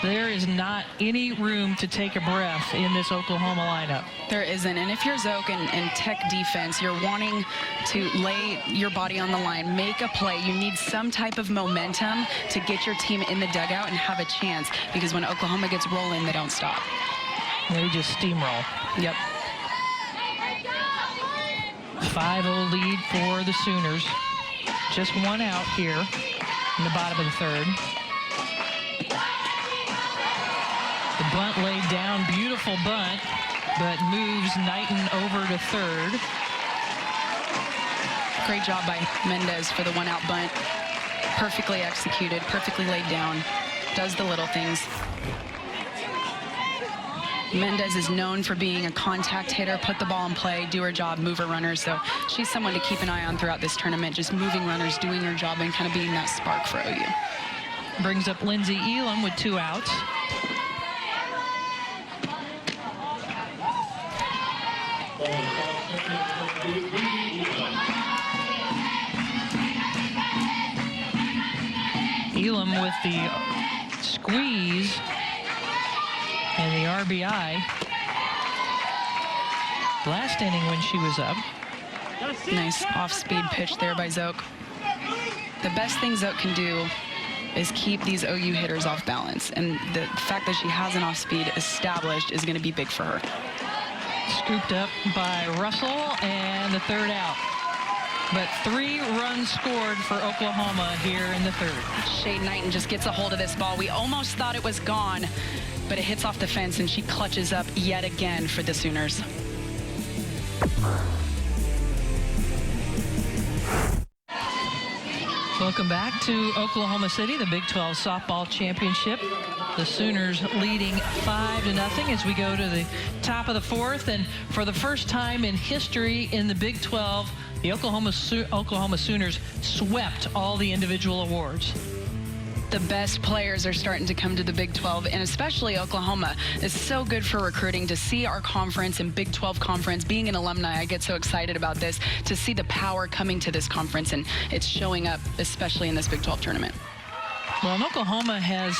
A: There is not any room to take a breath in this Oklahoma lineup.
B: There isn't. And if you're Zoke and Tech defense, you're wanting to lay your body on the line, make a play. You need some type of momentum to get your team in the dugout and have a chance, because when Oklahoma gets rolling, they don't stop.
A: They just steamroll.
B: Yep.
A: 5-0 lead for the Sooners. Just one out here in the bottom of the third. The bunt laid down, beautiful bunt, but moves Knighton over to third.
B: Great job by Mendez for the one-out bunt. Perfectly executed, perfectly laid down, does the little things. Mendez is known for being a contact hitter, put the ball in play, do her job, move her runners. So she's someone to keep an eye on throughout this tournament, just moving runners, doing her job, and kind of being that spark for OU.
A: Brings up Lindsey Elam with 2 outs. Elam with the squeeze and the RBI. Last inning when she was up.
B: Nice off-speed pitch there by Zoke. The best thing Zoke can do is keep these OU hitters off balance, and the fact that she has an off-speed established is going to be big for her.
A: Scooped up by Russell, and the third out. but 3 runs scored for Oklahoma here in the third.
B: Shade Knighton just gets a hold of this ball. We almost thought it was gone, but it hits off the fence, and she clutches up yet again for the Sooners.
A: Welcome back to Oklahoma City, the Big 12 softball championship. The Sooners leading 5-0 as we go to the top of the fourth. And for the first time in history in the Big 12, the Oklahoma Sooners swept all the individual awards.
B: The best players are starting to come to the Big 12, and especially Oklahoma. It's so good for recruiting to see our conference and Big 12 conference. Being an alumni, I get so excited about this, to see the power coming to this conference, and it's showing up, especially in this Big 12 tournament.
A: Well, and Oklahoma has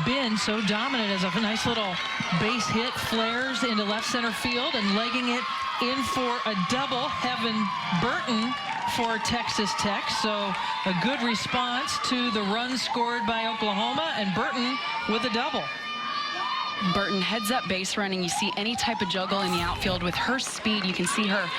A: been so dominant as a nice little base hit, flares into left center field, and legging it in for a double. Heaven Burton for Texas Tech. So a good response to the run scored by Oklahoma, and Burton with a double.
B: Burton heads up base running. You see any type of juggle in the outfield with her speed. You can see her,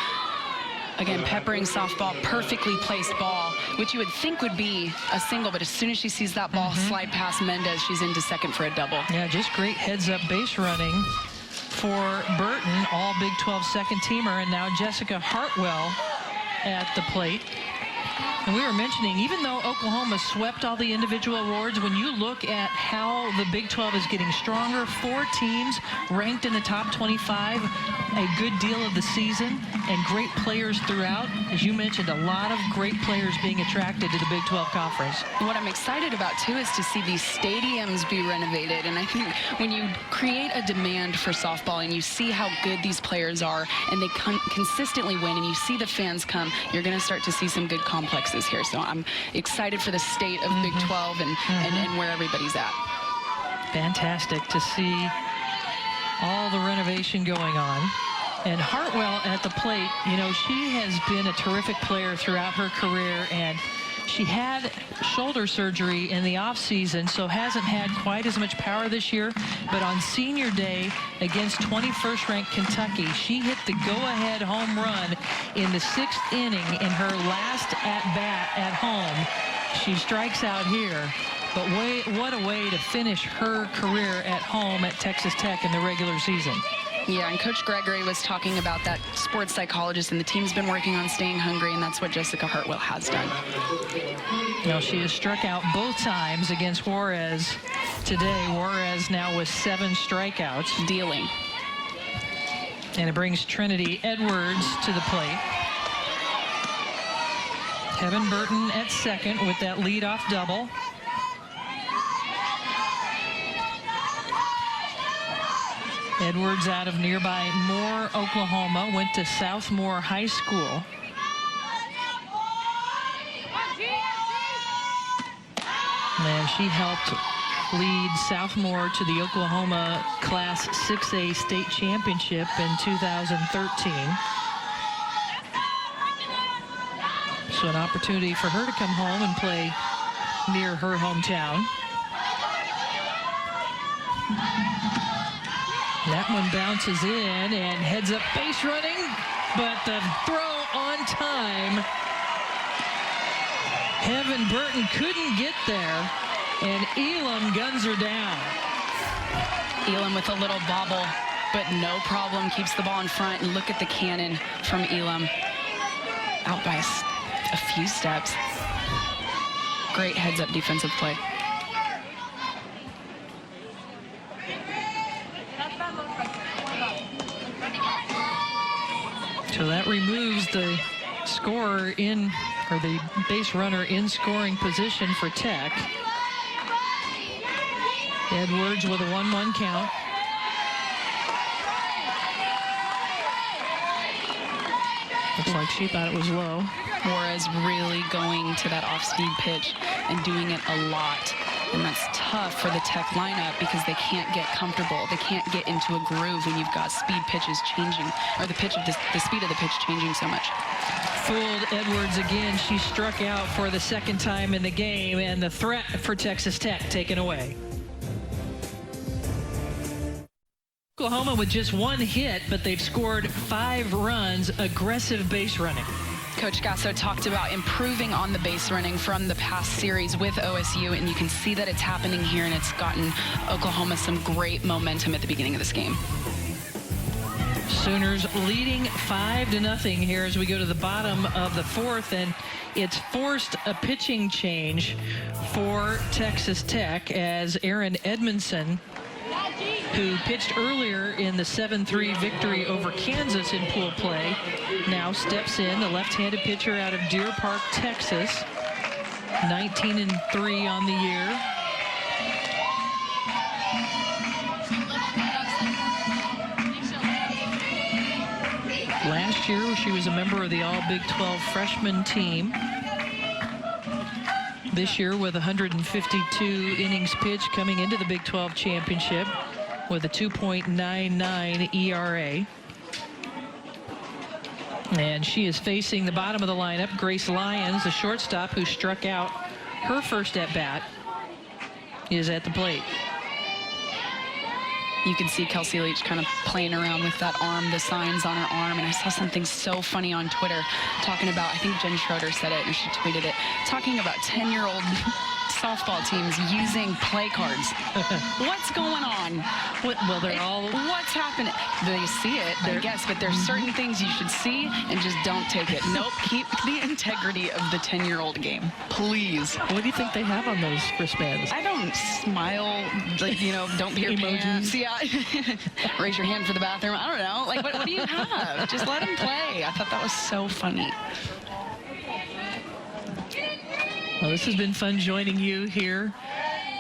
B: again, peppering softball, perfectly placed ball, which you would think would be a single, but as soon as she sees that ball slide past Mendez, she's into second for a double.
A: Yeah, just great heads up base running for Burton, all Big 12 second teamer, and now Jessica Hartwell at the plate. And we were mentioning, even though Oklahoma swept all the individual awards, when you look at how the Big 12 is getting stronger, 4 teams ranked in the top 25 a good deal of the season, and great players throughout. As you mentioned, a lot of great players being attracted to the Big 12 conference.
B: What I'm excited about, too, is to see these stadiums be renovated. And I think when you create a demand for softball and you see how good these players are, and they consistently win, and you see the fans come, you're going to start to see some good complexes here. So I'm excited for the state of Big 12 and where everybody's at.
A: Fantastic to see all the renovation going on. And Hartwell at the plate, you know, she has been a terrific player throughout her career, and she had shoulder surgery in the offseason, so hasn't had quite as much power this year. But on senior day against 21st ranked Kentucky, she hit the go-ahead home run in the 6th inning in her last at-bat at home. She strikes out here, but what a way to finish her career at home at Texas Tech in the regular season.
B: Yeah, and Coach Gregory was talking about that sports psychologist, and the team's been working on staying hungry, and that's what Jessica Hartwell has done.
A: Now, she has struck out both times against Juarez today. Juarez now with 7 strikeouts.
B: Dealing.
A: And it brings Trinity Edwards to the plate. Kevin Burton at second with that leadoff double. Edwards out of nearby Moore, Oklahoma, went to Southmore High School. And she helped lead Southmore to the Oklahoma Class 6A state championship in 2013. So an opportunity for her to come home and play near her hometown. That one bounces in and heads up base running, but the throw on time. Heaven Burton couldn't get there, and Elam guns her down.
B: Elam with a little bobble, but no problem, keeps the ball in front. And look at the cannon from Elam. Out by a few steps. Great heads-up defensive play.
A: So that removes the scorer in, or the base runner in scoring position for Tech. Edwards with a 1-1 count. Looks like she thought it was low.
B: Juarez really going to that off-speed pitch and doing it a lot. And that's tough for the Tech lineup because they can't get comfortable. They can't get into a groove when you've got speed pitches changing, or the pitch of the speed of the pitch changing so much.
A: Fooled Edwards again. She struck out for the 2nd time in the game, and the threat for Texas Tech taken away. Oklahoma with just 1 hit, but they've scored 5 runs. Aggressive base running.
B: Coach Gasso talked about improving on the base running from the past series with OSU, and you can see that it's happening here, and it's gotten Oklahoma some great momentum at the beginning of this game.
A: Sooners leading 5-0 here as we go to the bottom of the fourth, and it's forced a pitching change for Texas Tech as Aaron Edmondson, who pitched earlier in the 7-3 victory over Kansas in pool play, now steps in, the left-handed pitcher out of Deer Park, Texas, 19-3 on the year. Last year, she was a member of the All-Big 12 freshman team. This year, with 152 innings pitched coming into the Big 12 championship with a 2.99 ERA. And she is facing the bottom of the lineup, Grace Lyons, the shortstop who struck out her first at-bat, is at the plate.
B: You can see Kelsey Leach kind of playing around with that arm, the signs on her arm. And I saw something so funny on Twitter talking about, I think Jen Schroeder said it, and she tweeted it, talking about 10-year-old softball teams using play cards. What's going on?
A: Well, they're all...
B: What's happening? They see it, I guess, but there's certain things you should see and just don't take it. Nope, keep the integrity of the 10-year-old game, please.
A: What do you think they have on those wristbands?
B: I don't smile, like, you know, don't be your pants. Yeah. Raise your hand for the bathroom. I don't know. Like, what do you have? Just let them play. I thought that was so funny.
A: Well, this has been fun joining you here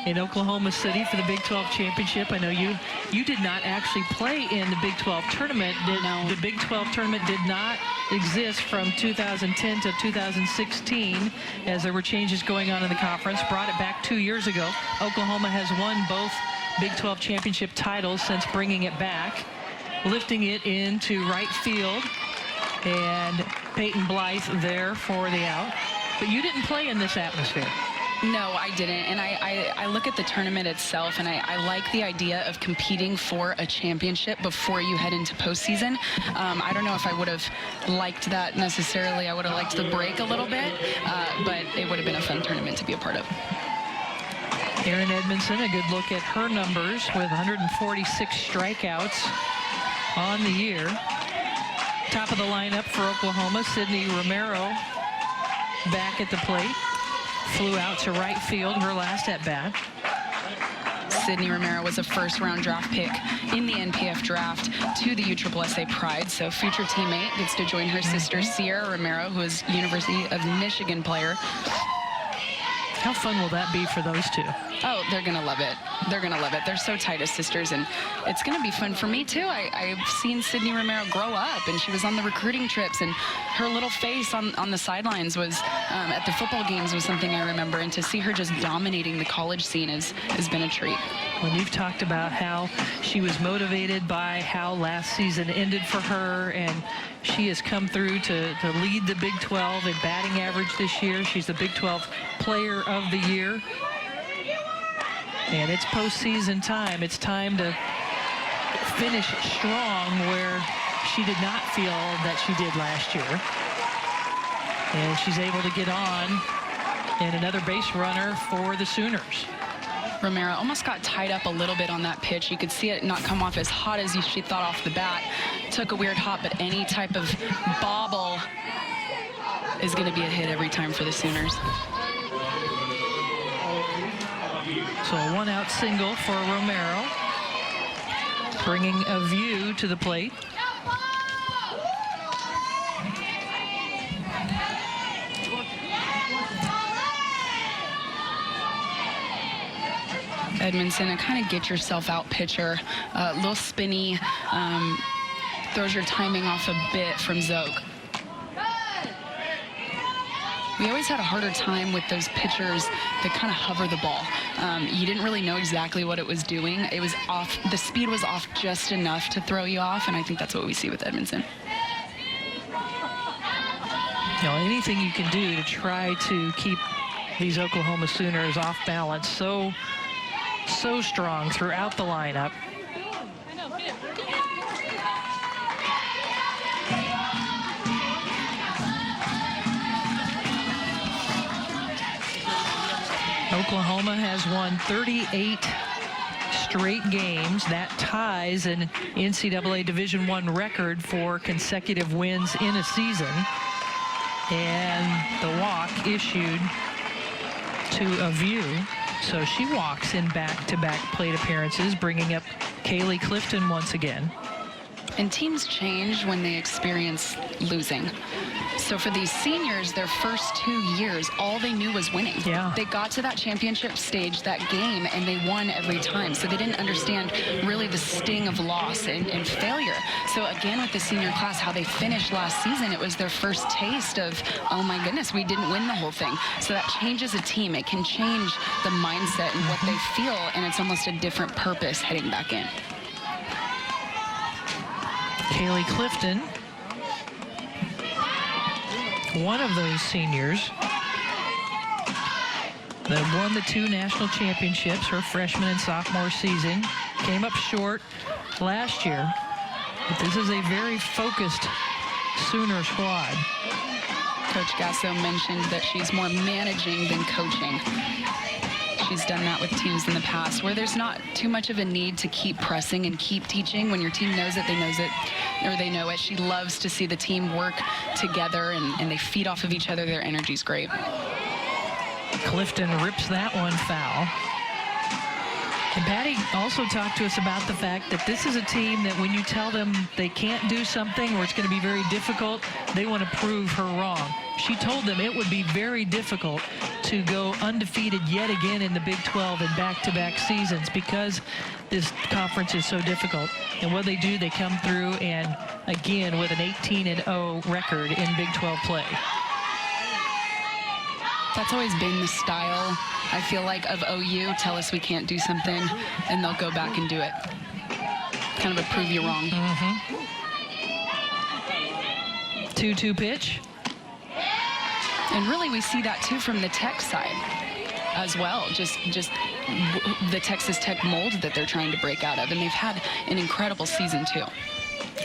A: in Oklahoma City for the Big 12 championship. I know you did not actually play in the Big 12 tournament.
B: No.
A: The Big 12 tournament did not exist from 2010 to 2016 as there were changes going on in the conference. Brought it back 2 years ago. Oklahoma has won both Big 12 championship titles since bringing it back, lifting it into right field, and Peyton Blythe there for the out. But you didn't play in this atmosphere.
B: No, I didn't. And I look at the tournament itself, and I like the idea of competing for a championship before you head into postseason. I don't know if I would have liked that necessarily. I would have liked the break a little bit, but it would have been a fun tournament to be a part of.
A: Aaron Edmondson, a good look at her numbers with 146 strikeouts on the year. Top of the lineup for Oklahoma, Sydney Romero back at the plate. Flew out to right field her last at-bat.
B: Sydney Romero was a first-round draft pick in the NPF draft to the USSSA Pride, so future teammate gets to join her sister Sierra Romero, who is University of Michigan player.
A: How fun will that be for those two?
B: Oh, they're going to love it. They're going to love it. They're so tight as sisters, and it's going to be fun for me, too. I've seen Sydney Romero grow up, and she was on the recruiting trips, and her little face on the sidelines was, at the football games, was something I remember, and to see her just dominating the college scene has been a treat.
A: When you've talked about how she was motivated by how last season ended for her, and she has come through to lead the Big 12 in batting average this year. She's the Big 12 Player of the Year. And it's postseason time. It's time to finish strong where she did not feel that she did last year. And she's able to get on, and another base runner for the Sooners.
B: Romero almost got tied up a little bit on that pitch. You could see it not come off as hot as she thought off the bat. Took a weird hop, but any type of bobble is going to be a hit every time for the Sooners.
A: So a one-out single for Romero, bringing a view to the plate.
B: Edmondson, a kind of get yourself out pitcher, a little spinny, throws your timing off a bit from Zoke. We always had a harder time with those pitchers that kind of hover the ball. You didn't really know exactly what it was doing. It was off, the speed was off just enough to throw you off, and I think that's what we see with Edmondson.
A: You know, anything you can do to try to keep these Oklahoma Sooners off balance so strong throughout the lineup. Oklahoma has won 38 straight games. That ties an NCAA Division I record for consecutive wins in a season. And the walk issued to a view. So she walks in back-to-back plate appearances, bringing up Kaylee Clifton once again.
B: And teams change when they experience losing. So for these seniors, their first 2 years, all they knew was winning.
A: Yeah.
B: They got to that championship stage, that game, and they won every time. So they didn't understand really the sting of loss and failure. So again, with the senior class, how they finished last season, it was their first taste of, oh my goodness, we didn't win the whole thing. So that changes a team. It can change the mindset and what they feel, and it's almost a different purpose heading back in.
A: Kaylee Clifton, one of those seniors that won the 2 national championships her freshman and sophomore season, came up short last year. But this is a very focused Sooner squad.
B: Coach Gasso mentioned that she's more managing than coaching. She's done that with teams in the past where there's not too much of a need to keep pressing and keep teaching. When your team knows it, or they know it. She loves to see the team work together and they feed off of each other. Their energy's great.
A: Clifton rips that one foul. And Patty also talked to us about the fact that this is a team that when you tell them they can't do something or it's going to be very difficult, they want to prove her wrong. She told them it would be very difficult to go undefeated yet again in the Big 12 in back-to-back seasons because this conference is so difficult. And what they do, they come through and, again, with an 18-0 record in Big 12 play.
B: That's always been the style, I feel like, of OU. Tell us we can't do something, and they'll go back and do it. Kind of a prove you wrong.
A: 2-2 pitch.
B: And really, we see that, too, from the Tech side as well. Just the Texas Tech mold that they're trying to break out of. And they've had an incredible season, too.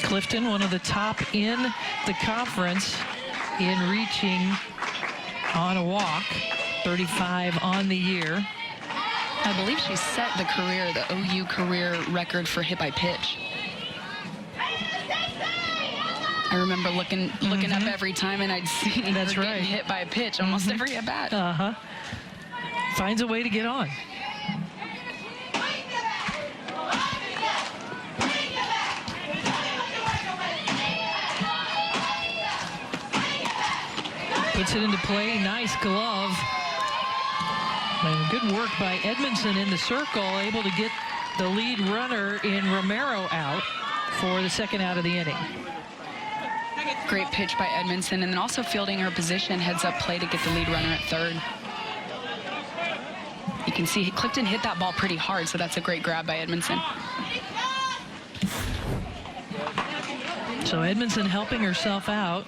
A: Clifton, one of the top in the conference in reaching on a walk, 35 on the year.
B: I believe she set the OU career record for hit by pitch. I remember looking up every time, and I'd see her getting hit by a pitch almost every at bat.
A: Finds a way to get on. Puts it into play. Nice glove. And good work by Edmondson in the circle, able to get the lead runner in Romero out for the second out of the inning.
B: Great pitch by Edmondson, and then also fielding her position, heads-up play to get the lead runner at third. You can see Clifton hit that ball pretty hard, so that's a great grab by Edmondson.
A: So Edmondson helping herself out.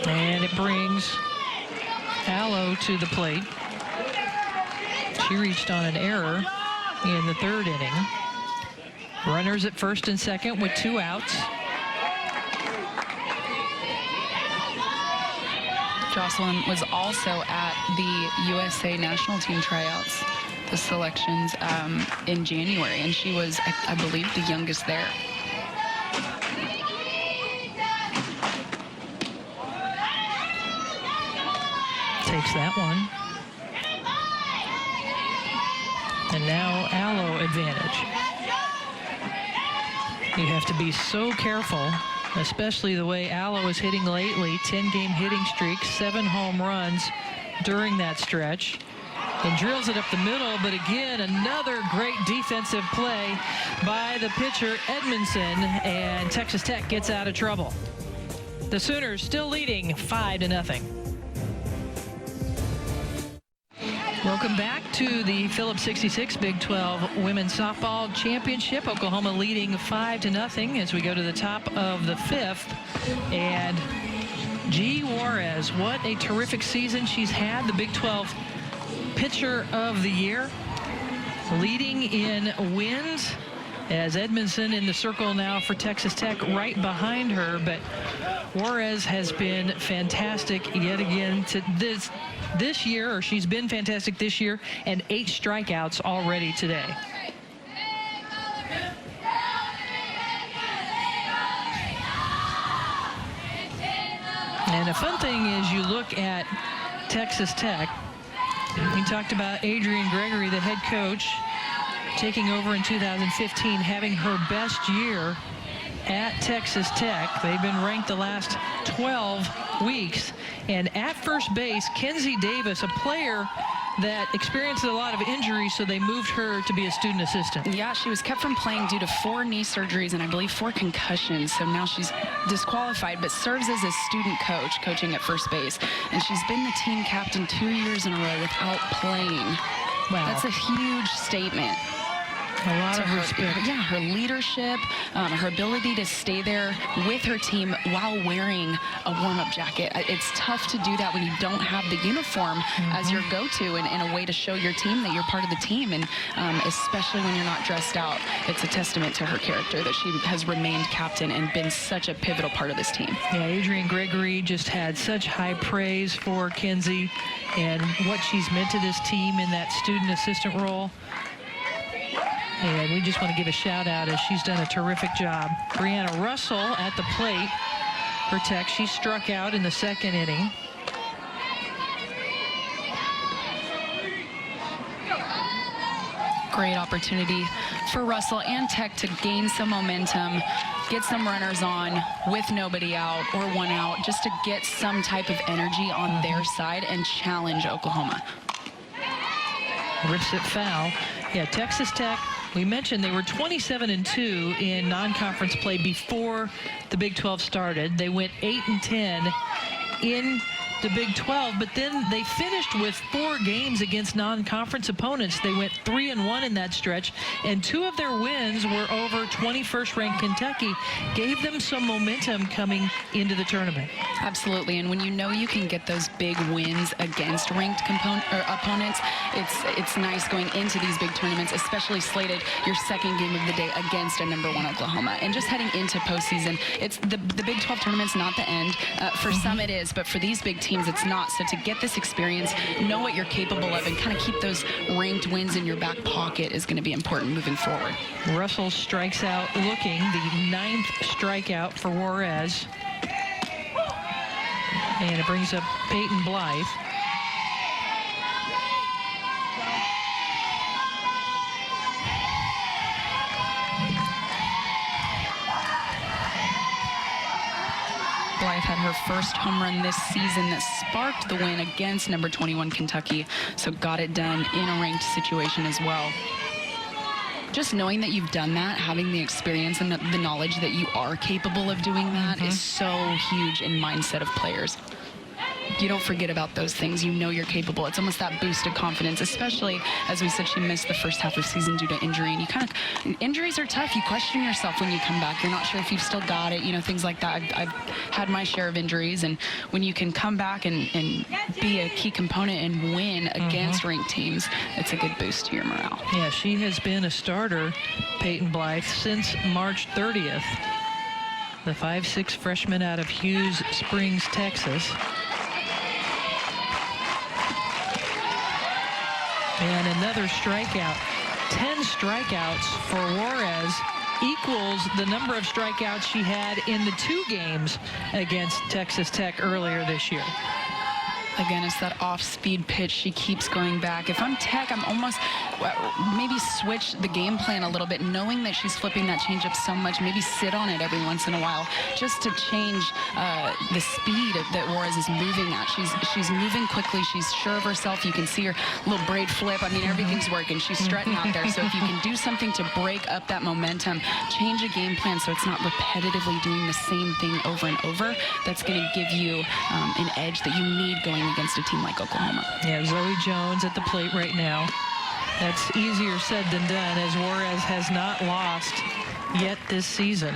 A: And it brings Allo to the plate. She reached on an error in the third inning. Runners at first and second with 2 outs.
B: Jocelyn was also at the USA national team tryouts, the selections in January, and she was, I believe, the youngest there.
A: Takes that one. And now Allo advantage. You have to be so careful, especially the way Allo is hitting lately. 10-game hitting streak, 7 home runs during that stretch. And drills it up the middle, but again, another great defensive play by the pitcher, Edmondson, and Texas Tech gets out of trouble. The Sooners still leading 5-0. Welcome back to the Phillips 66 Big 12 Women's Softball Championship. Oklahoma leading 5-0 as we go to the top of the 5th. And G. Juarez, what a terrific season she's had. The Big 12 Pitcher of the Year, leading in wins, as Edmondson in the circle now for Texas Tech right behind her. But Juarez has been fantastic yet again to this year, or she's been fantastic this year, and 8 strikeouts already today. And a fun thing is you look at Texas Tech. We talked about Adrian Gregory, the head coach, taking over in 2015, having her best year at Texas Tech. They've been ranked the last 12 weeks. And at first base, Kenzie Davis, a player that experienced a lot of injuries, so they moved her to be a student assistant.
B: Yeah, she was kept from playing due to 4 knee surgeries and I believe 4 concussions. So now she's disqualified, but serves as a student coach, coaching at first base. And she's been the team captain 2 years in a row without playing.
A: Wow.
B: That's a huge statement.
A: A lot of respect.
B: Yeah, her leadership, her ability to stay there with her team while wearing a warm-up jacket. It's tough to do that when you don't have the uniform as your go-to and a way to show your team that you're part of the team, and especially when you're not dressed out. It's a testament to her character that she has remained captain and been such a pivotal part of this team.
A: Yeah, Adrian Gregory just had such high praise for Kenzie and what she's meant to this team in that student assistant role. And we just want to give a shout out as she's done a terrific job. Brianna Russell at the plate for Tech. She struck out in the 2nd inning.
B: Great opportunity for Russell and Tech to gain some momentum, get some runners on with nobody out or 1 out, just to get some type of energy on their side and challenge Oklahoma.
A: Rips it foul. Yeah, Texas Tech, we mentioned they were 27-2 in non-conference play before the Big 12 started. They went 8-10 in the Big 12, but then they finished with 4 games against non-conference opponents. They went 3-1 in that stretch, and 2 of their wins were over 21st ranked Kentucky. Gave them some momentum coming into the tournament.
B: Absolutely, and when you know you can get those big wins against ranked opponents, it's nice going into these big tournaments, especially slated your 2nd game of the day against a #1 Oklahoma. And just heading into postseason, it's the Big 12 tournament's not the end. For some it is, but for these big teams it's not. So to get this experience, know what you're capable of, and kind of keep those ranked wins in your back pocket is going to be important moving forward.
A: Russell strikes out looking, the 9th strikeout for Juarez. And it brings up Peyton Blythe.
B: Blythe had her first home run this season that sparked the win against number 21 Kentucky, so got it done in a ranked situation as well. Just knowing that you've done that, having the experience and the knowledge that you are capable of doing that is so huge in mindset of players. You don't forget about those things. You know you're capable. It's almost that boost of confidence, especially, as we said, she missed the first half of season due to injury. And injuries are tough. You question yourself when you come back. You're not sure if you've still got it, things like that. I've had my share of injuries, and when you can come back and be a key component and win against ranked teams, it's a good boost to your morale.
A: Yeah, she has been a starter, Peyton Blythe, since March 30th. The 5'6" freshman out of Hughes Springs, Texas. And another strikeout. 10 strikeouts for Juarez equals the number of strikeouts she had in the 2 games against Texas Tech earlier this year.
B: Again, it's that off-speed pitch. She keeps going back. If I'm Tech, I'm almost maybe switch the game plan a little bit, knowing that she's flipping that changeup so much. Maybe sit on it every once in a while, just to change the speed that Juarez is moving at. She's moving quickly. She's sure of herself. You can see her little braid flip. I mean, everything's working. She's strutting out there. So if you can do something to break up that momentum, change a game plan so it's not repetitively doing the same thing over and over, that's going to give you an edge that you need going against a team like Oklahoma.
A: Yeah, Zoe Jones at the plate right now. That's easier said than done, as Juarez has not lost yet this season.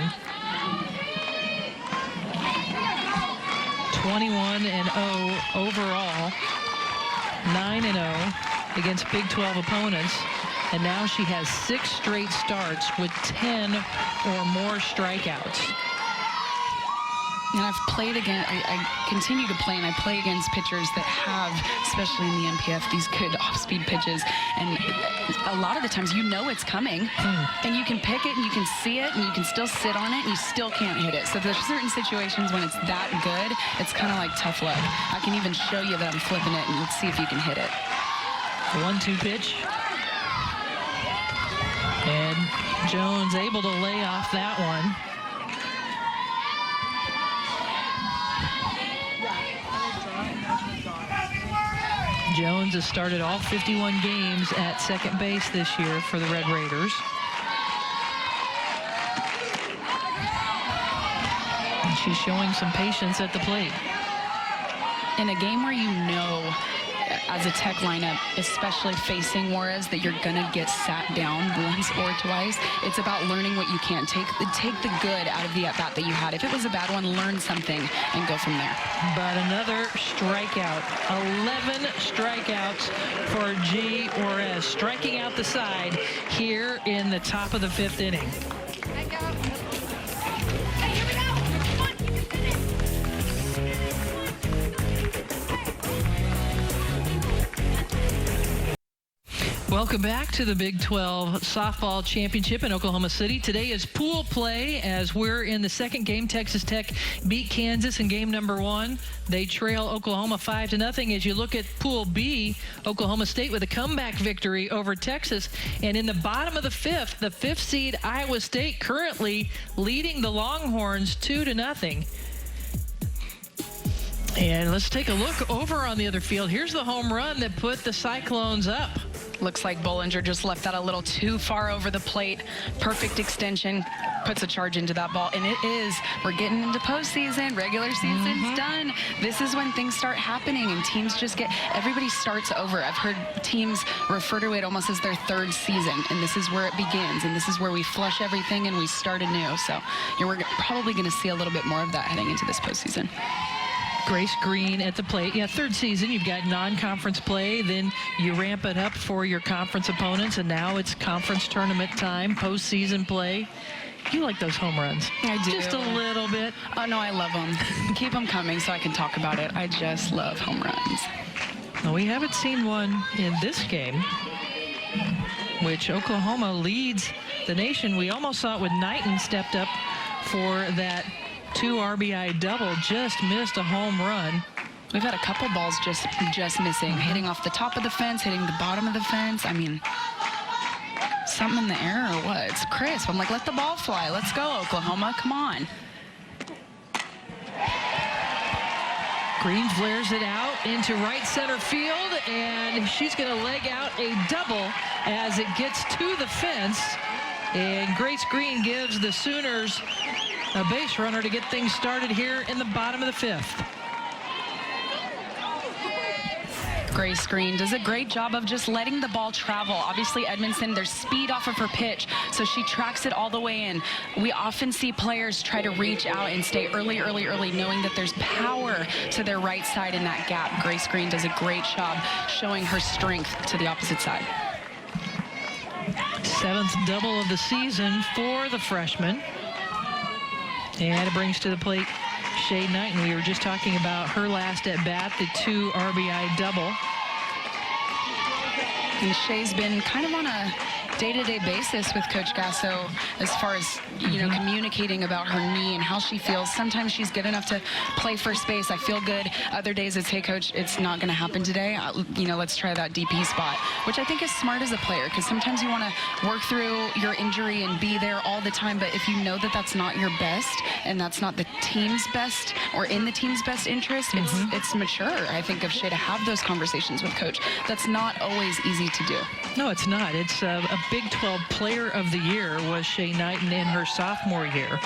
A: 21-0 overall, 9-0 against Big 12 opponents. and now she has 6 straight starts with 10 or more strikeouts.
B: And I've played again, I continue to play, and I play against pitchers that have, especially in the NPF, these good off-speed pitches. And a lot of the times you know it's coming, and you can pick it, and you can see it, and you can still sit on it, and you still can't hit it. So there's certain situations when it's that good, it's kind of like tough luck. I can even show you that I'm flipping it, and let's see if you can hit it.
A: 1-2 pitch. And Jones able to lay off that one. Jones has started all 51 games at second base this year for the Red Raiders. And she's showing some patience at the plate.
B: In a game where you know, as a tech lineup, especially facing Juarez, that you're gonna get sat down once or twice, it's about learning what you can. Take the good out of the at-bat that you had. If it was a bad one, learn something and go from there. But
A: another strikeout. 11 strikeouts for G. Juarez, striking out the side here in the top of the 5th inning. Welcome back to the Big 12 Softball Championship in Oklahoma City. Today is pool play as we're in the second game. Texas Tech beat Kansas in game number 1. They trail Oklahoma 5-0. As you look at Pool B, Oklahoma State with a comeback victory over Texas. And in the bottom of the 5th, the 5th seed Iowa State currently leading the Longhorns 2-0. And let's take a look over on the other field. Here's the home run that put the Cyclones up.
B: Looks like Bollinger just left that a little too far over the plate. Perfect extension, puts a charge into that ball. And it is, we're getting into postseason, regular season's done. This is when things start happening and teams just get, everybody starts over. I've heard teams refer to it almost as their 3rd season, and this is where it begins, and this is where we flush everything and we start anew. So we're probably gonna see a little bit more of that heading into this postseason.
A: Grace Green at the plate. Yeah, 3rd season, you've got non-conference play, then you ramp it up for your conference opponents, and now it's conference tournament time, postseason play. You like those home runs.
B: I do.
A: Just a little bit.
B: Oh, no, I love them. Keep them coming so I can talk about it. I just love home runs.
A: Well, we haven't seen one in this game, which Oklahoma leads the nation. We almost saw it when Knighton stepped up for that 2 RBI double, just missed a home run.
B: We've had a couple balls just missing, hitting off the top of the fence, hitting the bottom of the fence. I mean, something in the air or what? It's crisp. I'm like, let the ball fly. Let's go, Oklahoma. Come on.
A: Green flares it out into right center field, and she's going to leg out a double as it gets to the fence. And Grace Green gives the Sooners a base runner to get things started here in the bottom of the 5th.
B: Grace Green does a great job of just letting the ball travel. Obviously, Edmondson, there's speed off of her pitch, so she tracks it all the way in. We often see players try to reach out and stay early, knowing that there's power to their right side in that gap. Grace Green does a great job showing her strength to the opposite side.
A: 7th double of the season for the freshman. And it brings to the plate Shay Knighton. We were just talking about her last at bat, the 2 RBI double.
B: And Shay's been kind of on a day-to-day basis with Coach Gasso as far as, you know, communicating about her knee and how she feels. Sometimes she's good enough to play first base. I feel good. Other days it's, hey, Coach, it's not going to happen today. You know, let's try that DP spot, which I think is smart as a player, because sometimes you want to work through your injury and be there all the time. But if you know that that's not your best and that's not the team's best or in the team's best interest, it's mature, I think, of Shay to have those conversations with Coach. That's not always easy to do.
A: No, it's not. It's a Big 12 Player of the Year was Shay Knighton in her sophomore year.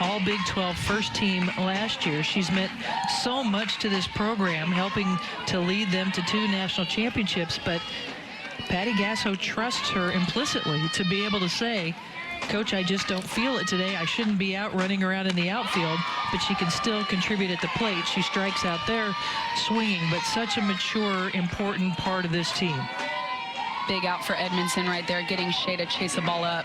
A: All Big 12 first team last year. She's meant so much to this program, helping to lead them to 2 national championships. But Patty Gasso trusts her implicitly to be able to say, Coach, I just don't feel it today. I shouldn't be out running around in the outfield, but she can still contribute at the plate. She strikes out there swinging, but such a mature, important part of this team.
B: Big out for Edmondson right there, getting Shea to chase the ball up.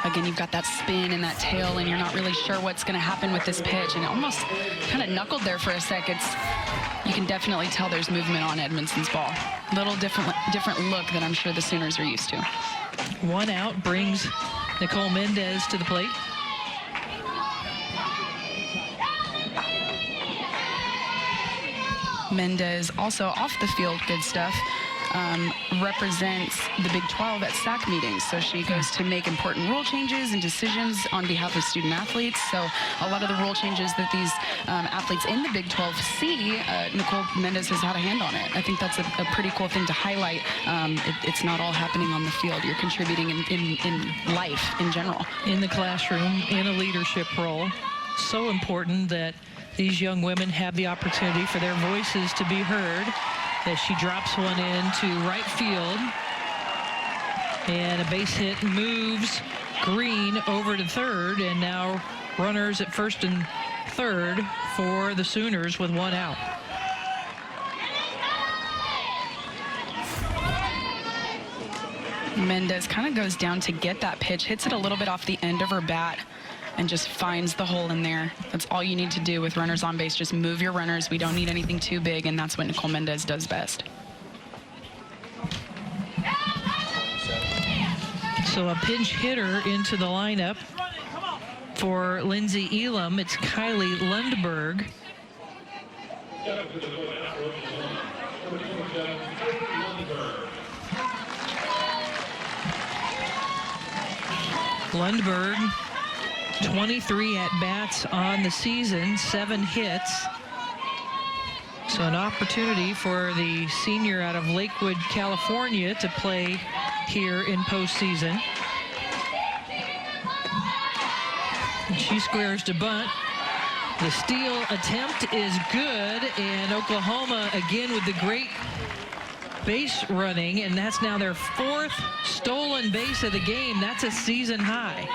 B: Again, you've got that spin and that tail, and you're not really sure what's going to happen with this pitch. And it almost kind of knuckled there for a sec. You can definitely tell there's movement on Edmondson's ball. Little different look that I'm sure the Sooners are used to.
A: 1 out brings Nicole Mendez to the plate.
B: Mendez also off the field, good stuff. Represents the Big 12 at SAC meetings. So she goes to make important rule changes and decisions on behalf of student athletes. So a lot of the rule changes that these athletes in the Big 12 see, Nicole Mendez has had a hand on it. I think that's a pretty cool thing to highlight. It's not all happening on the field. You're contributing in life in general. In the classroom, in a leadership role.
A: So important that these young women have the opportunity for their voices to be heard. As she drops one into right field, and a base hit moves Green over to third, and now runners at first and third for the Sooners with 1 out.
B: Mendez kind of goes down to get that pitch, hits it a little bit off the end of her bat, and just finds the hole in there. That's all you need to do with runners on base. Just move your runners. We don't need anything too big, and that's what Nicole Mendez does best.
A: So a pinch hitter into the lineup for Lindsay Elam. It's Kylie Lundberg. Lundberg, 23 at-bats on the season, 7 hits. So an opportunity for the senior out of Lakewood, California to play here in postseason. And she squares to bunt. The steal attempt is good, and Oklahoma again with the great base running, and that's now their 4th stolen base of the game. That's a season high.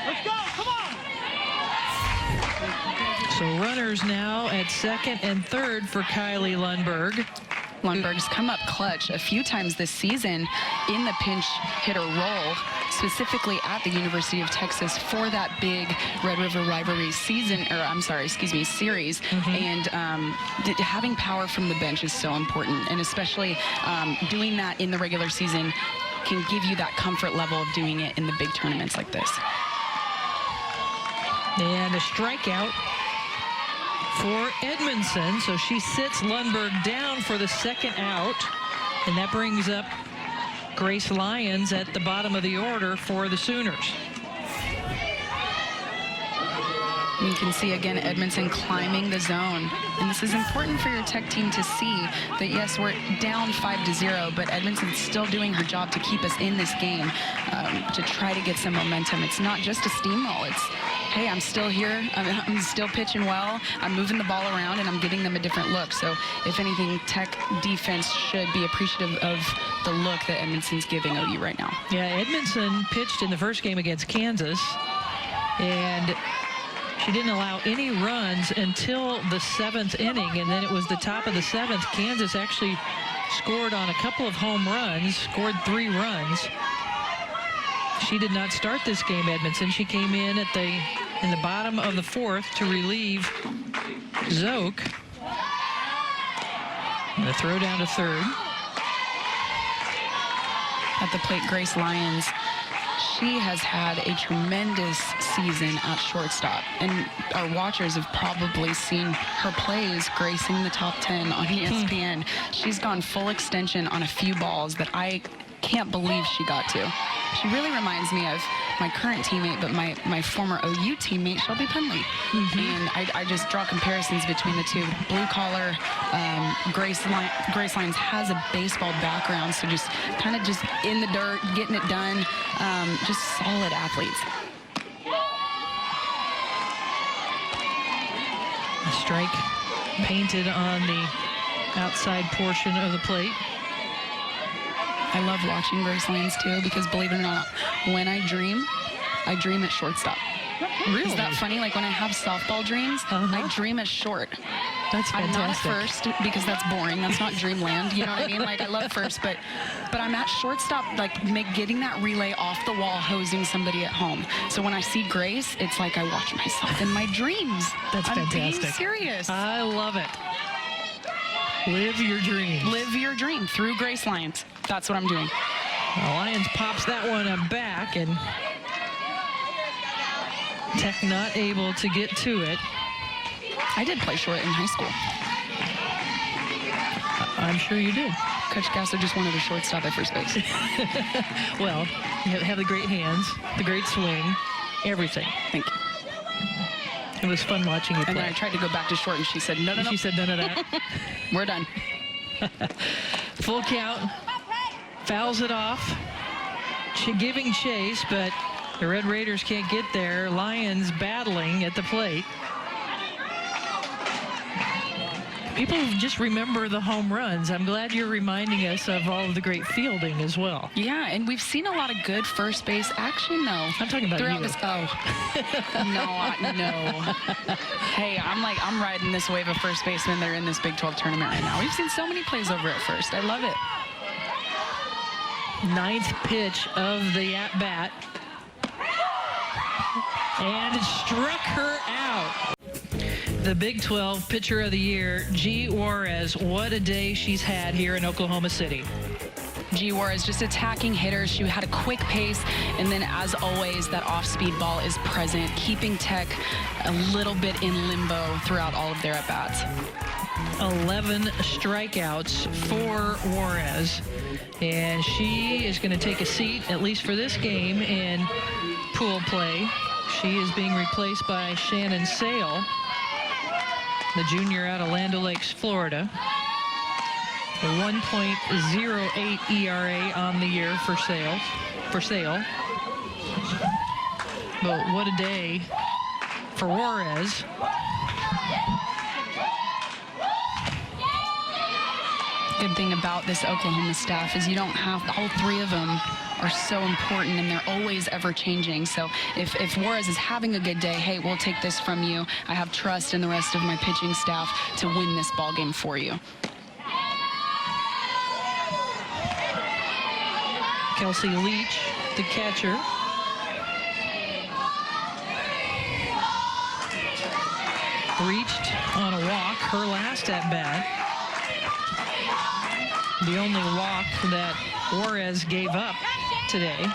A: Let's go, come on! So runners now at second and third for Kylie Lundberg.
B: Lundberg's come up clutch a few times this season in the pinch hitter role, specifically at the University of Texas for that big Red River Rivalry season, or I'm sorry, excuse me, series. And having power from the bench is so important, and especially doing that in the regular season can give you that comfort level of doing it in the big tournaments like this.
A: And a strikeout for Edmondson, so she sits Lundberg down for the 2nd out, and that brings up Grace Lyons at the bottom of the order for the Sooners.
B: You can see again Edmondson climbing the zone, and this is important for your Tech team to see that yes, we're down 5-0, but Edmondson's still doing her job to keep us in this game, to try to get some momentum. It's not just a steamroll. It's, hey, I'm still here, I'm still pitching well, I'm moving the ball around, and I'm giving them a different look. So if anything, Tech defense should be appreciative of the look that Edmondson's giving OU right now.
A: Yeah, Edmondson pitched in the first game against Kansas, and she didn't allow any runs until the 7th inning, and then it was the top of the 7th. Kansas actually scored on a couple of home runs, scored 3 runs. She did not start this game, Edmondson. She came in in the bottom of the 4th to relieve Zoke. And a throw down to third.
B: At the plate, Grace Lyons. She has had a tremendous season at shortstop, and our watchers have probably seen her plays gracing the top 10 on ESPN. She's gone full extension on a few balls that I can't believe she got to. She really reminds me of my current teammate, but my former OU teammate, Shelby Penley. And I just draw comparisons between the two. Blue collar, Grace Lyons has a baseball background, so just kind of just in the dirt, getting it done, just solid athletes.
A: A strike painted on the outside portion of the plate.
B: I love watching Grace Lyons too, because believe it or not, when I dream at shortstop.
A: Really?
B: Is that funny? Like when I have softball dreams, I dream as short.
A: That's
B: I'm not at
A: fantastic.
B: first because that's boring. That's not dreamland. You know what I mean? Like I love first, but I'm at shortstop, like getting that relay off the wall, hosing somebody at home. So when I see Grace, it's like I watch myself in my dreams.
A: That's
B: I'm
A: fantastic.
B: being serious.
A: I love it. Live your dreams.
B: Live your dream through Grace Lyons. That's what I'm doing.
A: Lyons pops that one back, and Tech not able to get to it.
B: I did play short in high school.
A: I'm sure you did.
B: Coach Gasser just wanted a shortstop at first base.
A: Well, you have the great hands, the great swing, everything.
B: Thank you.
A: It was fun watching you play.
B: And then I tried to go back to short, and she said, no, no, no.
A: She said none of that.
B: We're done.
A: Full count. Fouls it off. Giving chase, but the Red Raiders can't get there. Lions battling at the plate. People just remember the home runs. I'm glad you're reminding us of all of the great fielding as well.
B: Yeah, and we've seen a lot of good first base action, though.
A: I'm talking about
B: throughout
A: you.
B: This. Oh, no. Hey, I'm riding this wave of first basemen that are in this Big 12 tournament right now. We've seen so many plays over at first. I love it.
A: Ninth pitch of the at-bat. And it struck her out. The Big 12 Pitcher of the Year, G. Juarez. What a day she's had here in Oklahoma City.
B: G. Juarez just attacking hitters. She had a quick pace, and then as always, that off-speed ball is present, keeping Tech a little bit in limbo throughout all of their at-bats.
A: 11 strikeouts for Juarez, and she is going to take a seat, at least for this game, in pool play. She is being replaced by Shannon Sale, the junior out of Land O'Lakes, Florida. A 1.08 ERA on the year for Sale. But what a day for Juarez.
B: Good thing about this Oklahoma staff is you don't have, all three of them are so important, and they're always ever changing. So if Juarez is having a good day, hey, we'll take this from you. I have trust in the rest of my pitching staff to win this ball game for you.
A: Kelsey Leach, the catcher. Reached on a walk, her last at bat. The only walk that Juarez gave up today.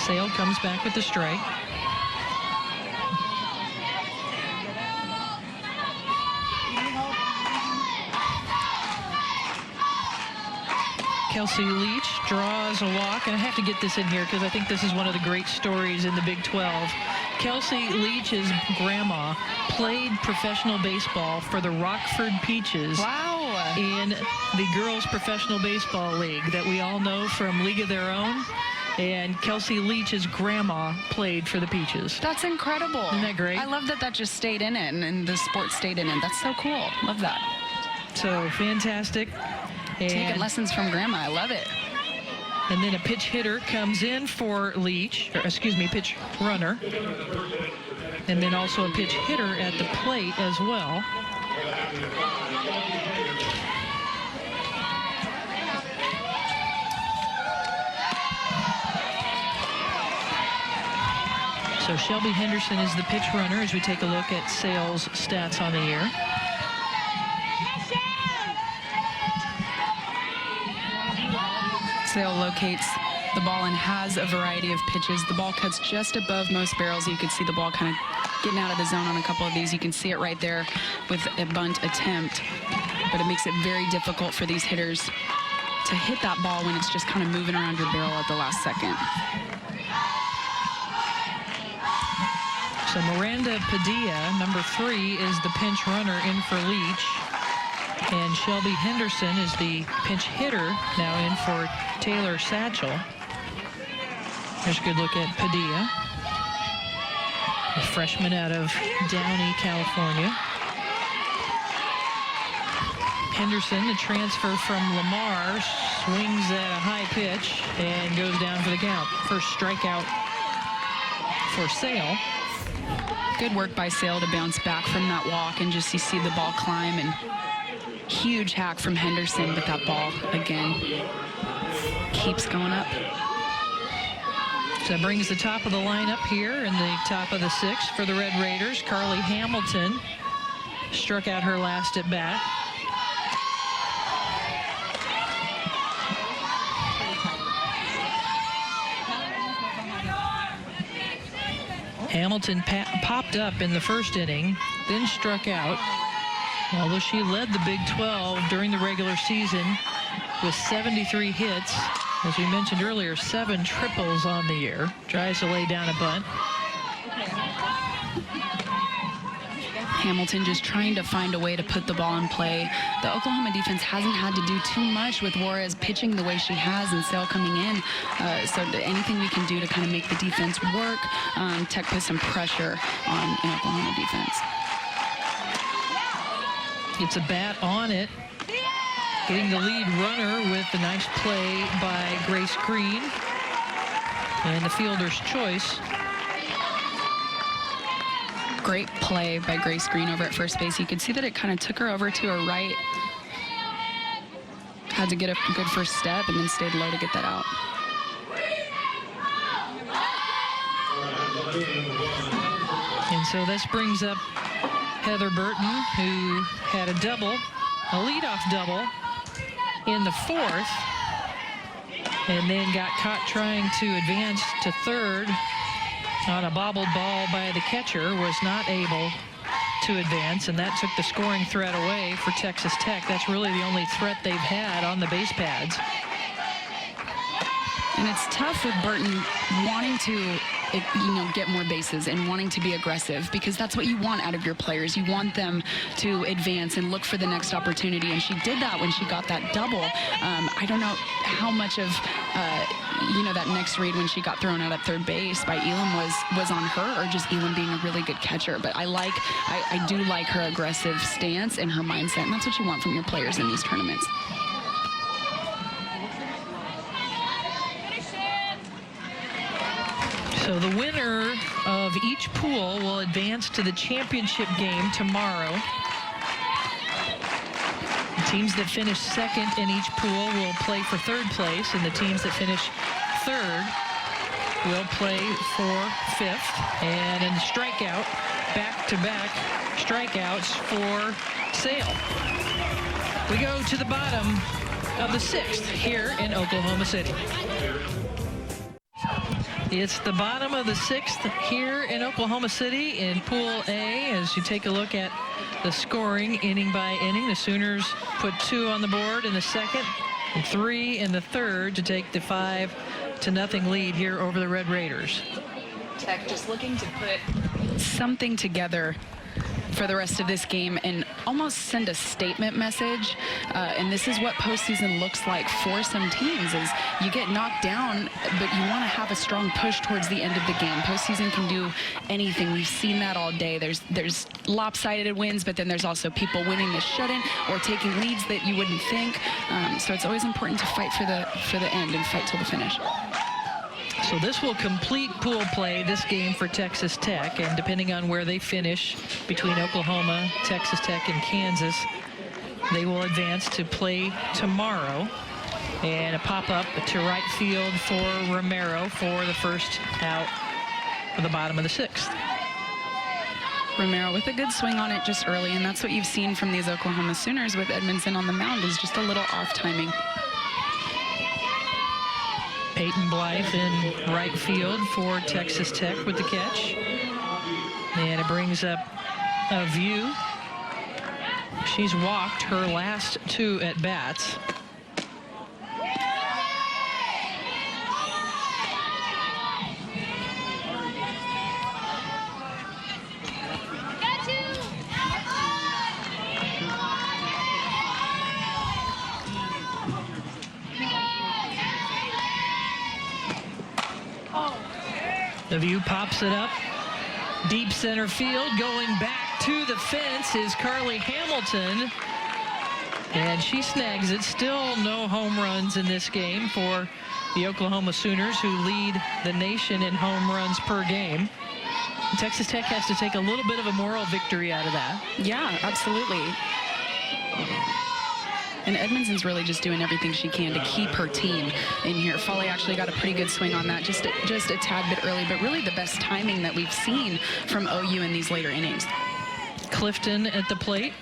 A: Sale comes back with the strike. Kelsey Leach draws a walk, and I have to get this in here because I think this is one of the great stories in the Big 12. Kelsey Leach's grandma played professional baseball for the Rockford Peaches.
B: Wow.
A: In the girls' professional baseball league that we all know from League of Their Own. And Kelsey Leach's grandma played for the Peaches.
B: That's incredible.
A: Isn't that great?
B: I love that that just stayed in it, and the sport stayed in it. That's so cool. Love that.
A: So fantastic. And
B: taking lessons from grandma. I love it.
A: And then a pitch hitter comes in for Leach, or excuse me, pitch runner. And then also a pitch hitter at the plate as well. So Shelby Henderson is the pitch runner as we take a look at Sale's stats on the year.
B: Sale locates the ball and has a variety of pitches. The ball cuts just above most barrels. You can see the ball kind of getting out of the zone on a couple of these. You can see it right there with a bunt attempt. But it makes it very difficult for these hitters to hit that ball when it's just kind of moving around your barrel at the last second.
A: So Miranda Padilla, number 3, is the pinch runner in for Leach. And Shelby Henderson is the pinch hitter now in for Taylor Satchel. There's a good look at Padilla, a freshman out of Downey, California. Henderson, the transfer from Lamar, swings at a high pitch and goes down for the count. First strikeout for Sale.
B: Good work by Sale to bounce back from that walk, and just you see the ball climb, and huge hack from Henderson, but that ball again keeps going up.
A: So that brings the top of the lineup here in the top of the 6th for the Red Raiders. Carly Hamilton struck out her last at bat. Hamilton popped up in the first inning, then struck out. Although she led the Big 12 during the regular season with 73 hits. As we mentioned earlier, 7 triples on the year. Tries to lay down a bunt.
B: Hamilton just trying to find a way to put the ball in play. The Oklahoma defense hasn't had to do too much with Juarez pitching the way she has and Sale coming in. So anything we can do to kind of make the defense work, Tech put some pressure on an Oklahoma defense.
A: Gets a bat on it. Getting the lead runner with a nice play by Grace Green. And the fielder's choice.
B: Great play by Grace Green over at first base. You could see that it kind of took her over to her right. Had to get a good first step and then stayed low to get that out.
A: And so this brings up Heather Burton, who had a double, a leadoff double in the 4th, and then got caught trying to advance to 3rd on a bobbled ball by the catcher, was not able to advance, and that took the scoring threat away for Texas Tech. That's really the only threat they've had on the base pads.
B: And it's tough with Burton wanting to, get more bases and wanting to be aggressive, because that's what you want out of your players. You want them to advance and look for the next opportunity, and she did that when she got that double. I don't know how much of, that next read when she got thrown out at third base by Elam was on her, or just Elam being a really good catcher. But I do like her aggressive stance and her mindset, and that's what you want from your players in these tournaments.
A: So the winner of each pool will advance to the championship game tomorrow. The teams that finish 2nd in each pool will play for 3rd place, and the teams that finish 3rd will play for 5th. And in the strikeout, back-to-back strikeouts for Sale. We go to the bottom of the 6th here in Oklahoma City. It's the bottom of the 6th here in Oklahoma City in Pool A. As you take a look at the scoring inning by inning, the Sooners put 2 on the board in the 2nd and 3 in the 3rd to take the 5-0 lead here over the Red Raiders.
B: Tech just looking to put something together for the rest of this game and almost send a statement message. And this is what postseason looks like for some teams, is you get knocked down, but you want to have a strong push towards the end of the game. Postseason can do anything. We've seen that all day. There's lopsided wins, but then there's also people winning that shouldn't, or taking leads that you wouldn't think. So it's always important to fight for the end and fight till the finish.
A: So this will complete pool play, this game for Texas Tech, and depending on where they finish between Oklahoma, Texas Tech, and Kansas, they will advance to play tomorrow. And a pop-up to right field for Romero for the first out of the bottom of the 6th.
B: Romero with a good swing on it just early, and that's what you've seen from these Oklahoma Sooners with Edmondson on the mound, is just a little off timing.
A: Peyton Blythe in right field for Texas Tech with the catch. And it brings up a View. She's walked her last 2 at-bats. The View pops it up. Deep center field. Going back to the fence is Carly Hamilton. And she snags it. Still no home runs in this game for the Oklahoma Sooners, who lead the nation in home runs per game. Texas Tech has to take a little bit of a moral victory out of that.
B: Yeah, absolutely. And Edmondson's really just doing everything she can to keep her team in here. Foley actually got a pretty good swing on that, just a tad bit early, but really the best timing that we've seen from OU in these later innings.
A: Clifton at the plate.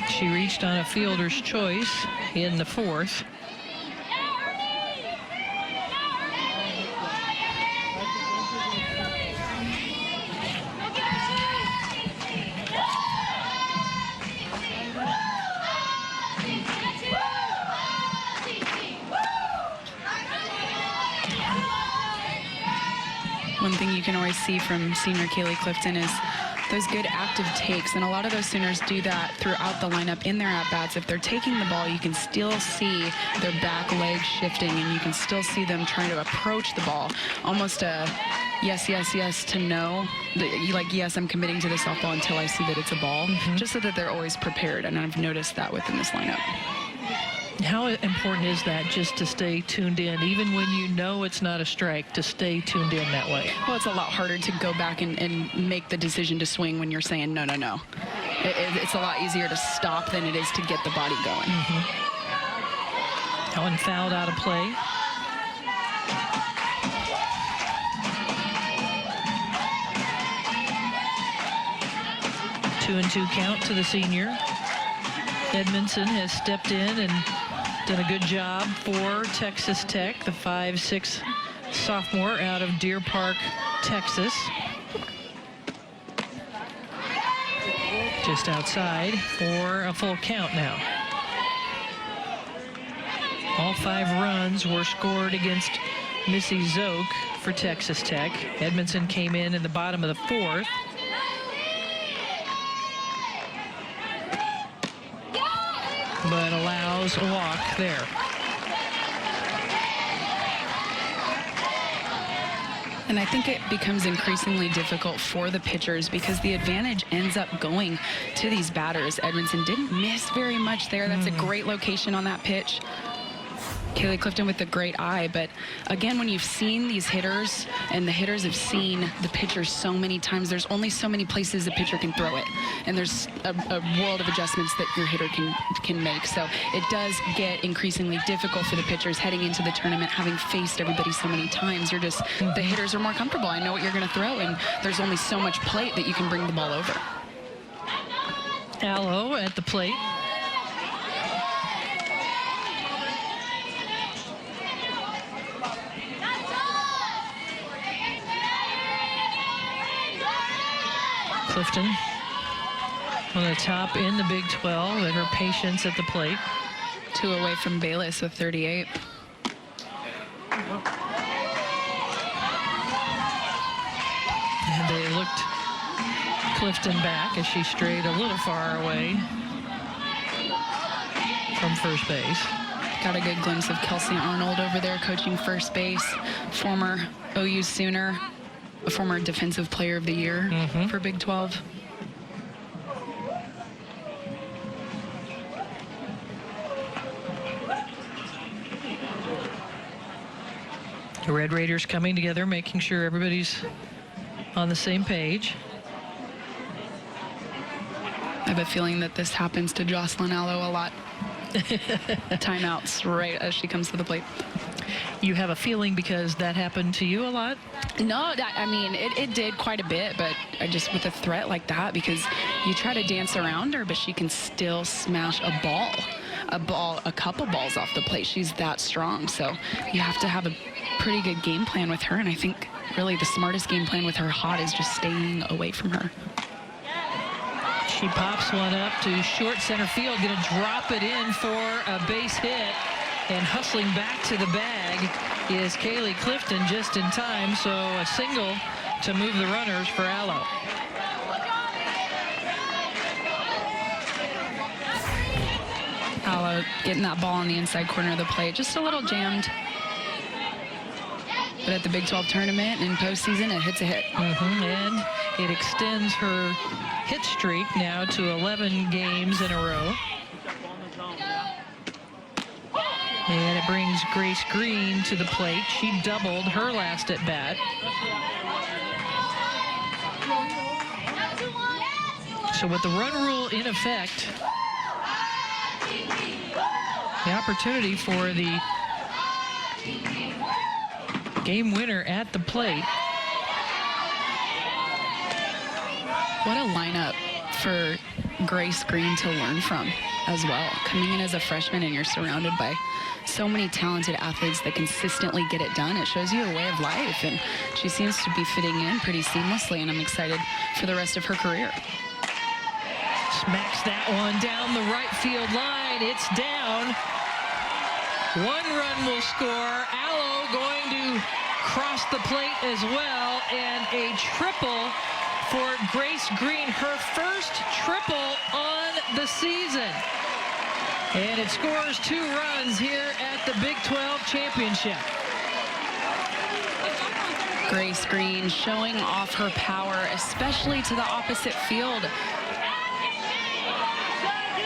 A: She reached on a fielder's choice in the fourth.
B: One thing you can always see from senior Kaylee Clifton is those good active takes, and a lot of those Sooners do that throughout the lineup in their at-bats. If they're taking the ball, you can still see their back legs shifting, and you can still see them trying to approach the ball. Almost a yes, yes, yes to no. Like, yes, I'm committing to this softball until I see that it's a ball, just so that they're always prepared, and I've noticed that within this lineup.
A: How important is that, just to stay tuned in, even when you know it's not a strike, to stay tuned in that way?
B: Well, it's a lot harder to go back and make the decision to swing when you're saying no, no, no. It's a lot easier to stop than it is to get the body going.
A: That one fouled out of play. Two and two count to the senior. Edmondson has stepped in and done a good job for Texas Tech, the 5'6" sophomore out of Deer Park, Texas. Just outside for a full count now. All 5 runs were scored against Missy Zoke for Texas Tech. Edmondson came in the bottom of the 4th. But allows a walk there.
B: And I think it becomes increasingly difficult for the pitchers because the advantage ends up going to these batters. Edmondson didn't miss very much there. That's a great location on that pitch. Kaylee Clifton with a great eye, but again, when you've seen these hitters and the hitters have seen the pitchers so many times, there's only so many places the pitcher can throw it, and there's a world of adjustments that your hitter can make. So it does get increasingly difficult for the pitchers heading into the tournament, having faced everybody so many times. You're just, the hitters are more comfortable. I know what you're going to throw, and there's only so much plate that you can bring the ball over.
A: Allo at the plate. Clifton on the top in the Big 12, and her patience at the plate.
B: 2 away from Bayless with 38.
A: And they looked Clifton back as she strayed a little far away from first base.
B: Got a good glimpse of Kelsey Arnold over there coaching first base, former OU Sooner, a former Defensive Player of the Year for Big 12.
A: The Red Raiders coming together, making sure everybody's on the same page.
B: I have a feeling that this happens to Jocelyn Allo a lot. Timeouts right as she comes to the plate.
A: You have a feeling because that happened to you a lot?
B: No, I mean, it did quite a bit, but I just with a threat like that, because you try to dance around her, but she can still smash a couple balls off the plate. She's that strong. So you have to have a pretty good game plan with her, and I think really the smartest game plan with her hot is just staying away from her.
A: She pops one up to short center field, going to drop it in for a base hit, and hustling back to the bag is Kaylee Clifton just in time, so a single to move the runners for Allo.
B: Allo getting that ball on the inside corner of the plate, just a little jammed. But at the Big 12 tournament in postseason, it hits a hit.
A: And it extends her hit streak now to 11 games in a row. And it brings Grace Green to the plate. She doubled her last at bat. So with the run rule in effect, the opportunity for the game winner at the plate.
B: What a lineup for Grace Green to learn from as well. Coming in as a freshman and you're surrounded by so many talented athletes that consistently get it done. It shows you a way of life, and she seems to be fitting in pretty seamlessly, and I'm excited for the rest of her career.
A: Smacks that one down the right field line. It's down. One run will score. Allo going to cross the plate as well, and a triple for Grace Green, her first triple on the season. And it scores 2 runs here at the Big 12 Championship.
B: Grace Green showing off her power, especially to the opposite field.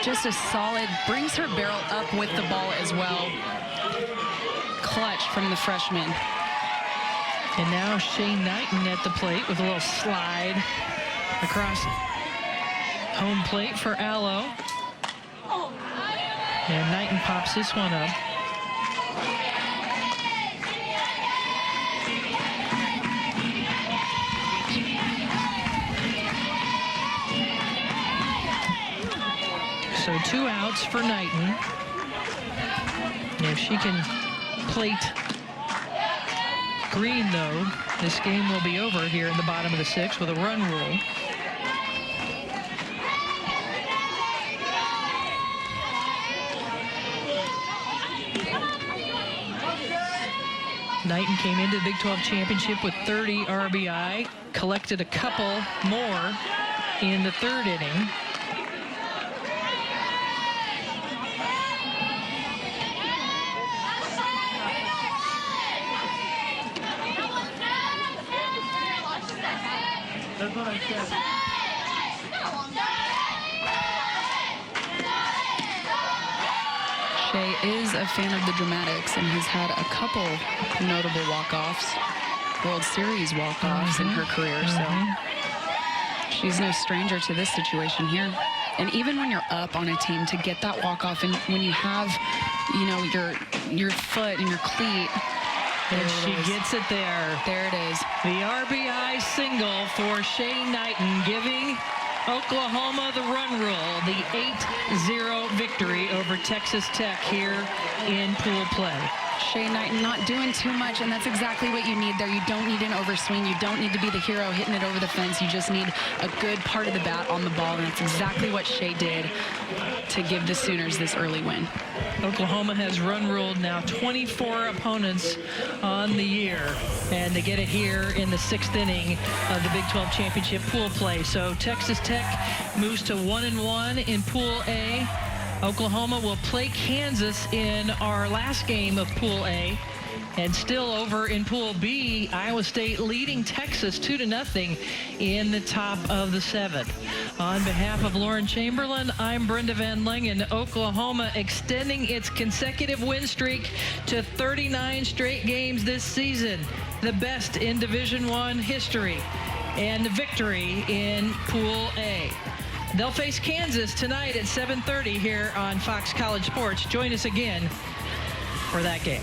B: Just a solid, brings her barrel up with the ball as well. Clutch from the freshman.
A: And now Shane Knighton at the plate with a little slide across home plate for Allo. And Knighton pops this one up. So 2 outs for Knighton. And if she can plate Green, though, this game will be over here in the bottom of the 6th with a run rule. Knighton came into the Big 12 Championship with 30 RBI, collected a couple more in the 3rd inning.
C: That's what I said.
B: Shay is a fan of the dramatics and has had a couple notable walk-offs, World Series walk-offs in her career, so she's no stranger to this situation here. And even when you're up on a team, to get that walk-off, and when you have, you know, your foot and your cleat,
A: and she gets it there.
B: There it is.
A: The RBI single for Shay Knighton, giving Oklahoma the run rule, the 8-0 victory over Texas Tech here in pool play.
B: Shay Knighton not doing too much, and that's exactly what you need there. You don't need an overswing. You don't need to be the hero hitting it over the fence. You just need a good part of the bat on the ball, and that's exactly what Shay did to give the Sooners this early win.
A: Oklahoma has run ruled now 24 opponents on the year, and they get it here in the 6th inning of the Big 12 Championship pool play. So Texas Tech moves to 1-1 in Pool A. Oklahoma will play Kansas in our last game of Pool A. And still over in Pool B, Iowa State leading Texas 2-0 in the top of the 7th. On behalf of Lauren Chamberlain, I'm Brenda Van Lengen. Oklahoma extending its consecutive win streak to 39 straight games this season, the best in Division I history, and victory in Pool A. They'll face Kansas tonight at 7:30 here on Fox College Sports. Join us again for that game.